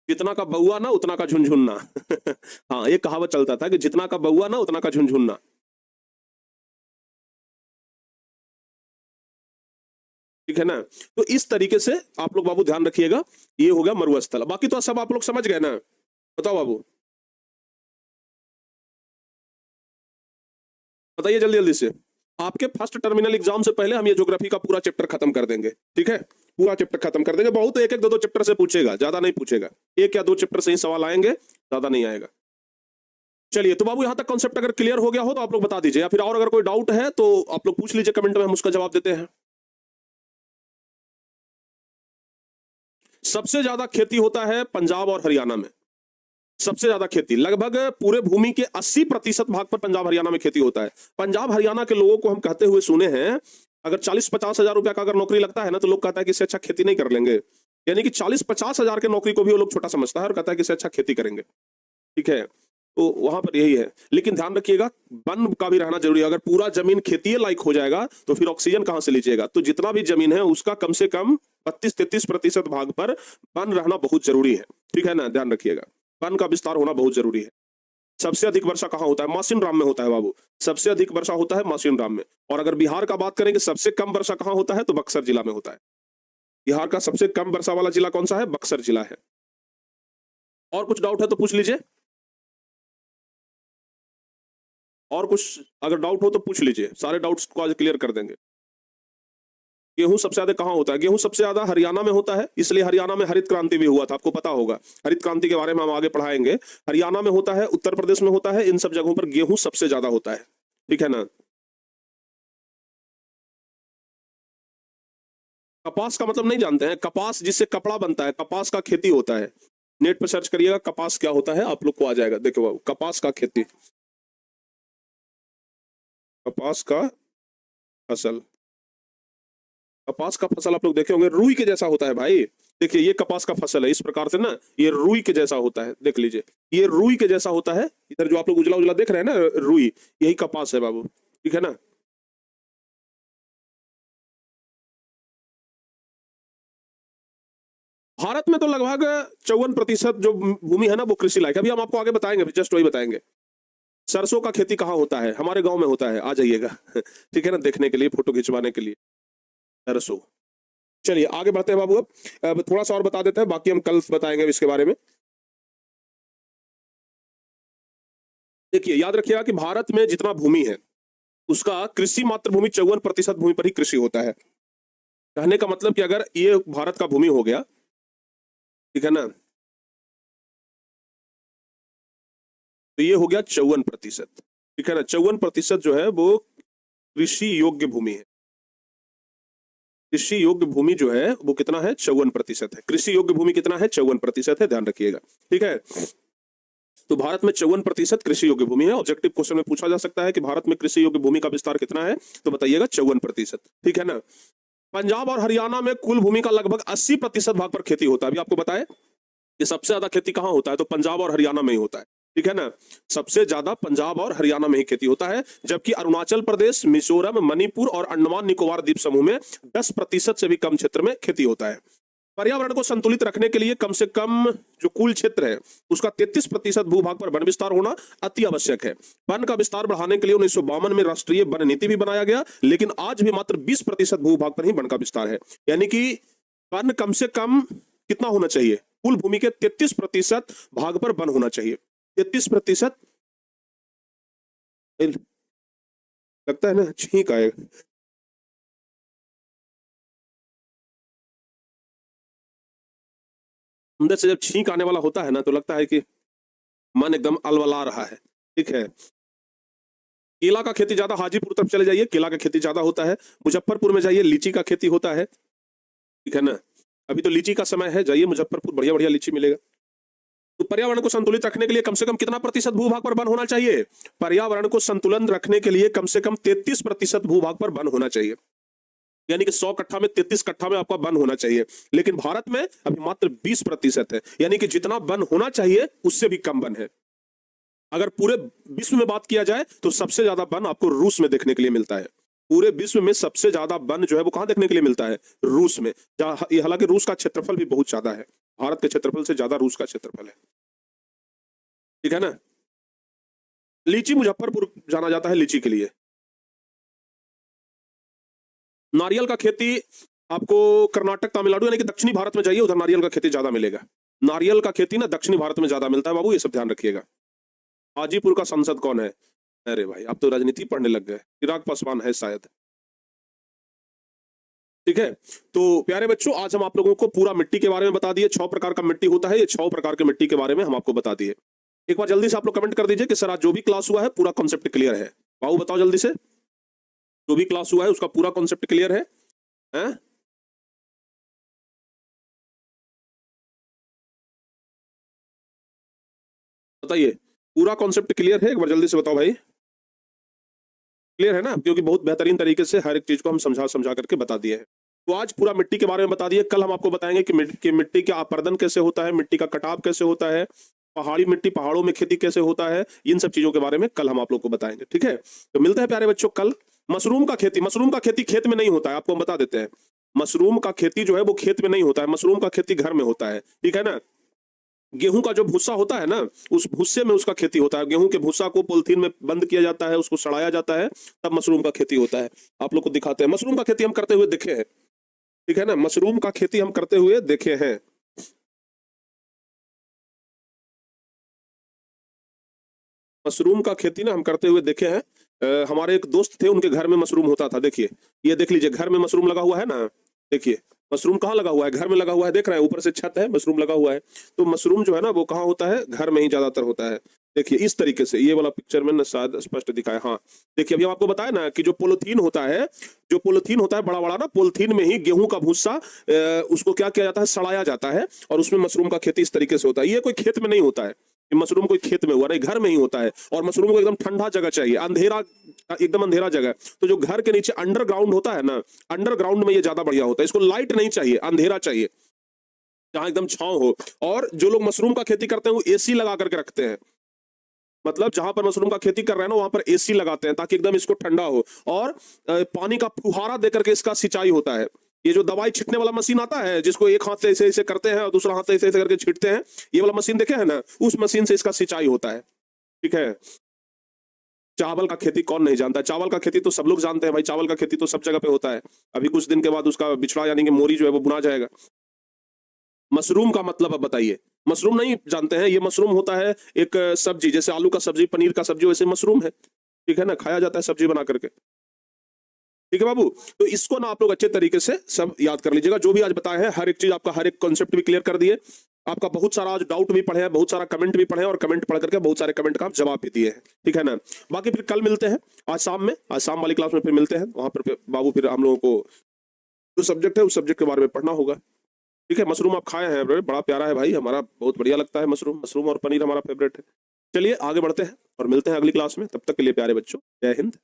जितना का बउआ ना उतना का झुनझुनना। हाँ, एक कहावत चलता था कि जितना का बउआ ना उतना का झुनझुनना। ठीक है ना। तो इस तरीके से आप लोग बाबू ध्यान रखिएगा। ये हो गया मरुस्थल, बाकी तो सब आप लोग समझ गए ना। बताओ बाबू, बताइए जल्दी जल्दी से। आपके फर्स्ट टर्मिनल एग्जाम से पहले हम ये ज्योग्राफी का पूरा चैप्टर खत्म कर देंगे। ठीक है, पूरा चैप्टर खत्म कर देंगे। बहुत एक एक दो दो चैप्टर से पूछेगा, ज्यादा नहीं पूछेगा, एक या दो चैप्टर से ही सवाल आएंगे, ज्यादा नहीं आएगा। चलिए, तो बाबू यहां तक कॉन्सेप्ट अगर क्लियर हो गया हो तो आप लोग बता दीजिए, या फिर और अगर कोई डाउट है तो आप लोग पूछ लीजिए कमेंट में, हम उसका जवाब देते हैं। सबसे ज्यादा खेती होता है पंजाब और हरियाणा में। सबसे ज्यादा खेती लगभग पूरे भूमि के 80% भाग पर पंजाब हरियाणा में खेती होता है। पंजाब हरियाणा के लोगों को हम कहते हुए सुने हैं, अगर 40-50 हजार रुपया का अगर नौकरी लगता है ना तो लोग कहता है कि इससे अच्छा खेती नहीं कर लेंगे। यानी कि 40-50 हजार के नौकरी को भी वो लोग छोटा समझता है और कहता है कि इससे अच्छा खेती करेंगे। ठीक है, तो वहां पर यही है। लेकिन ध्यान रखिएगा, वन का भी रहना जरूरी है। अगर पूरा जमीन खेती लायक हो जाएगा तो फिर ऑक्सीजन कहां से लीजिएगा। तो जितना भी जमीन है उसका कम से कम 32-33% भाग पर वन रहना बहुत जरूरी है। ठीक है ना, ध्यान रखिएगा, वन का विस्तार होना बहुत जरूरी है। सबसे अधिक वर्षा कहां होता है? मासिनराम में होता है बाबू। सबसे अधिक वर्षा होता है मासिनराम में। और अगर बिहार का बात करेंगे सबसे कम वर्षा कहां होता है तो बक्सर जिला में होता है। बिहार का सबसे कम वर्षा वाला जिला कौन सा है? बक्सर जिला है। और कुछ डाउट है तो पूछ लीजिए, और कुछ अगर डाउट हो तो पूछ लीजिए, सारे डाउट्स को आज क्लियर कर देंगे। गेहूं सबसे ज्यादा कहां होता है? गेहूं सबसे ज्यादा हरियाणा में होता है, इसलिए हरियाणा में हरित क्रांति भी हुआ था, आपको पता होगा। हरित क्रांति के बारे में हम आगे पढ़ाएंगे। हरियाणा में होता है, उत्तर प्रदेश में होता है, इन सब जगहों पर गेहूं सबसे ज्यादा होता है। ठीक है ना। कपास का मतलब नहीं जानते हैं? कपास जिससे कपड़ा बनता है, कपास का खेती होता है। नेट पर सर्च करिएगा कपास क्या होता है, आप लोग को आ जाएगा। देखो बाबू, कपास का खेती, कपास का फसल, कपास का फसल आप लोग देखे होंगे, रुई के जैसा होता है भाई। देखिए, ये कपास का फसल है, इस प्रकार से ना ये रुई के जैसा होता है। देख लीजिए, ये रुई के जैसा होता है। इधर जो आप लोग उजला उजला देख रहे हैं ना, रुई, यही कपास है बाबू। ठीक है ना। भारत में तो लगभग 54% जो भूमि है ना वो कृषि लायक है। अभी हम आपको आगे बताएंगे, जस्ट वही बताएंगे। सरसों का खेती कहाँ होता है? हमारे गांव में होता है, आ जाइएगा। ठीक है ना, देखने के लिए, फोटो खिंचवाने के लिए। सरसों। चलिए आगे बढ़ते हैं बाबू। अब थोड़ा सा और बता देते हैं, बाकी हम कल बताएंगे इसके बारे में। देखिए, याद रखिएगा कि भारत में जितना भूमि है उसका कृषि मातृभूमि 54% भूमि पर ही कृषि होता है। कहने का मतलब कि अगर ये भारत का भूमि हो गया, ठीक है ना, तो ये हो गया 54%। ठीक है ना, 54% जो है वो कृषि योग्य भूमि है। कृषि योग्य भूमि जो है वो कितना है? 54% है। कृषि योग्य भूमि कितना है? 54% है, ध्यान रखिएगा। ठीक है, तो भारत में 54% कृषि योग्य भूमि है। ऑब्जेक्टिव क्वेश्चन में पूछा जा सकता है कि भारत में कृषि योग्य भूमि का विस्तार कितना है, तो बताइएगा 54%। ठीक है ना। पंजाब और हरियाणा में कुल भूमि का लगभग 80% भाग पर खेती होता है। अभी आपको बताएं कि सबसे ज्यादा खेती कहां होता है, तो पंजाब और हरियाणा में ही होता है। ठीक है ना। सबसे ज्यादा पंजाब और हरियाणा में ही खेती होता है, जबकि अरुणाचल प्रदेश, मिजोरम, मणिपुर और अंडमान निकोबार द्वीप समूह में 10% से भी कम क्षेत्र में खेती होता है। पर्यावरण को संतुलित रखने के लिए कम से कम जो कुल क्षेत्र है उसका 33% भूभाग पर वन विस्तार होना अति आवश्यक है। वन का विस्तार बढ़ाने के लिए 1952 में राष्ट्रीय वन नीति भी बनाया गया, लेकिन आज भी मात्र 20% भूभाग पर ही वन का विस्तार है। यानी कि वन कम से कम कितना होना चाहिए, कुल भूमि के 33% भाग पर वन होना चाहिए। 33%, लगता है ना छींक आएगा। अंदर से जब छींक आने वाला होता है ना तो लगता है कि मन एकदम अलवला रहा है। ठीक है। केला का खेती ज्यादा, हाजीपुर तरफ चले जाइए, केला का खेती ज्यादा होता है। मुजफ्फरपुर में जाइए, लीची का खेती होता है। ठीक है ना। अभी तो लीची का समय है, जाइए मुजफ्फरपुर, बढ़िया बढ़िया लीची मिलेगा। तो पर्यावरण को संतुलित रखने के लिए कम से कम कितना प्रतिशत भूभाग पर वन होना चाहिए? पर्यावरण को संतुलन रखने के लिए कम से कम 33% भूभाग पर वन होना चाहिए। यानी कि 100 कट्ठा में 33 कट्ठा में आपका वन होना चाहिए, लेकिन भारत में अभी मात्र 20% है। यानी कि जितना वन होना चाहिए उससे भी कम वन है। अगर पूरे विश्व में बात किया जाए तो सबसे ज्यादा वन आपको रूस में देखने के लिए मिलता है। पूरे विश्व में सबसे ज्यादा वन जो है वो कहां देखने के लिए मिलता है? रूस में। हालांकि रूस का क्षेत्रफल भी बहुत ज्यादा है, भारत के क्षेत्रफल से ज्यादा रूस का क्षेत्रफल है। ठीक है ना। लीची, मुजफ्फरपुर जाना जाता है लीची के लिए। नारियल का खेती आपको कर्नाटक, तमिलनाडु यानी कि दक्षिणी भारत में जाइए, उधर नारियल का खेती ज्यादा मिलेगा। नारियल का खेती ना दक्षिणी भारत में ज्यादा मिलता है बाबू, ये सब ध्यान रखिएगा। हाजीपुर का सांसद कौन है? अरे भाई आप तो राजनीति पढ़ने लग गए, चिराग पासवान है शायद। ठीक है। तो प्यारे बच्चों, आज हम आप लोगों को पूरा मिट्टी के बारे में बता दिए। 6 प्रकार का मिट्टी होता है, ये 6 प्रकार के मिट्टी के बारे में हम आपको बता दिए। एक बार जल्दी से आप लोग कमेंट कर दीजिए कि सर आज जो भी क्लास हुआ है पूरा कॉन्सेप्ट क्लियर है। बाबू बताओ जल्दी से, जो भी क्लास हुआ है उसका पूरा कॉन्सेप्ट क्लियर है? हैं? बताइए, पूरा कॉन्सेप्ट क्लियर है? एक बार जल्दी से बताओ भाई, क्लियर है ना? क्योंकि बहुत बेहतरीन तरीके से हर एक चीज को हम समझा समझा करके बता दिए हैं। तो आज पूरा मिट्टी के बारे में बता दिए। कल हम आपको बताएंगे कि मिट्टी का अपर्दन कैसे होता है, मिट्टी का कटाव कैसे होता है, पहाड़ी मिट्टी, पहाड़ों में खेती कैसे होता है, इन सब चीजों के बारे में कल हम आप लोग को बताएंगे। ठीक है। तो मिलते हैं प्यारे बच्चों कल। मशरूम का खेती, मशरूम का खेती खेत में नहीं होता है, आपको हम बता देते हैं। मशरूम का खेती जो है वो खेत में नहीं होता है, मशरूम का खेती घर में होता है। ठीक है ना। गेहूं का जो भूसा होता है ना, उस भूसे में उसका खेती होता है। गेहूं के भूसा को पॉलिथीन में बंद किया जाता है, उसको सड़ाया जाता है, तब मशरूम का खेती होता है। आप लोग को दिखाते हैं, मशरूम का खेती हम करते हुए देखे हैं। ठीक है ना। मशरूम का खेती हम करते हुए देखे हैं। मशरूम का खेती ना हम करते हुए देखे हैं। हमारे एक दोस्त थे, उनके घर में मशरूम होता था। देखिए, ये देख लीजिए, घर में मशरूम लगा हुआ है ना। देखिए मशरूम कहाँ लगा हुआ है? घर में लगा हुआ है, देख रहे हैं ऊपर से छत है, मशरूम लगा हुआ है। तो मशरूम जो है ना वो कहाँ होता है? घर में ही ज्यादातर होता है। देखिए इस तरीके से, ये वाला पिक्चर में ना शायद स्पष्ट दिखाया। हाँ देखिए, अभी हम आपको बताया ना कि जो पोलोथीन होता है, जो पोलोथीन होता है बड़ा बड़ा ना, पोलोथीन में ही गेहूं का भूसा उसको क्या किया जाता है? सड़ाया जाता है, और उसमें मशरूम का खेती इस तरीके से होता है। ये कोई खेत में नहीं होता है, मशरूम कोई खेत में हुआ नहीं, घर में ही होता है। और मशरूम को एकदम ठंडा जगह चाहिए, अंधेरा, एकदम अंधेरा जगह। तो जो घर के नीचे अंडरग्राउंड होता है ना, अंडरग्राउंड में ये ज्यादा बढ़िया होता है। इसको लाइट नहीं चाहिए, अंधेरा चाहिए, जहां एकदम छांव हो। और जो लोग मशरूम का खेती करते हैं वो एसी लगा करके रखते हैं। मतलब जहां पर मशरूम का खेती कर रहे हैं ना, वहां पर एसी लगाते हैं ताकि एकदम इसको ठंडा हो। और पानी का फुहारा देकर के इसका सिंचाई होता है। ये जो दवाई छिटने वाला मशीन आता है, जिसको एक हाथ से ऐसे ऐसे करते हैं और दूसरा हाथ से ऐसे ऐसे करके छिटते हैं, ये वाला मशीन देखे है ना, उस मशीन से इसका सिंचाई होता है। ठीक है। चावल का खेती कौन नहीं जानता है? चावल का खेती तो सब लोग जानते हैं भाई, चावल का खेती तो सब जगह पे होता है। अभी कुछ दिन के बाद उसका बिछड़ा यानी कि मोरी जो है वो बुना जाएगा। मशरूम का मतलब अब बताइए, मशरूम नहीं जानते हैं? ये मशरूम होता है एक सब्जी, जैसे आलू का सब्जी, पनीर का सब्जी, वैसे मशरूम है। ठीक है ना, खाया जाता है सब्जी बना करके। ठीक है बाबू। तो इसको ना आप लोग अच्छे तरीके से सब याद कर लीजिएगा। जो भी आज बताए हैं हर एक चीज, आपका हर एक कॉन्सेप्ट भी क्लियर कर दिए। आपका बहुत सारा आज डाउट भी पढ़े हैं, बहुत सारा कमेंट भी पढ़े हैं, और कमेंट पढ़ करके बहुत सारे कमेंट का आप जवाब भी दिए हैं। ठीक है ना। बाकी फिर कल मिलते हैं, आज शाम में, आज शाम वाली क्लास में फिर मिलते हैं। वहां पर बाबू फिर हम लोगों को जो सब्जेक्ट है उस सब्जेक्ट के बारे में पढ़ना होगा। ठीक है। मशरूम आप खाए हैं, बड़ा प्यारा है भाई, हमारा बहुत बढ़िया लगता है मशरूम। मशरूम और पनीर हमारा फेवरेट है। चलिए आगे बढ़ते हैं और मिलते हैं अगली क्लास में। तब तक के लिए प्यारे बच्चों, जय हिंद।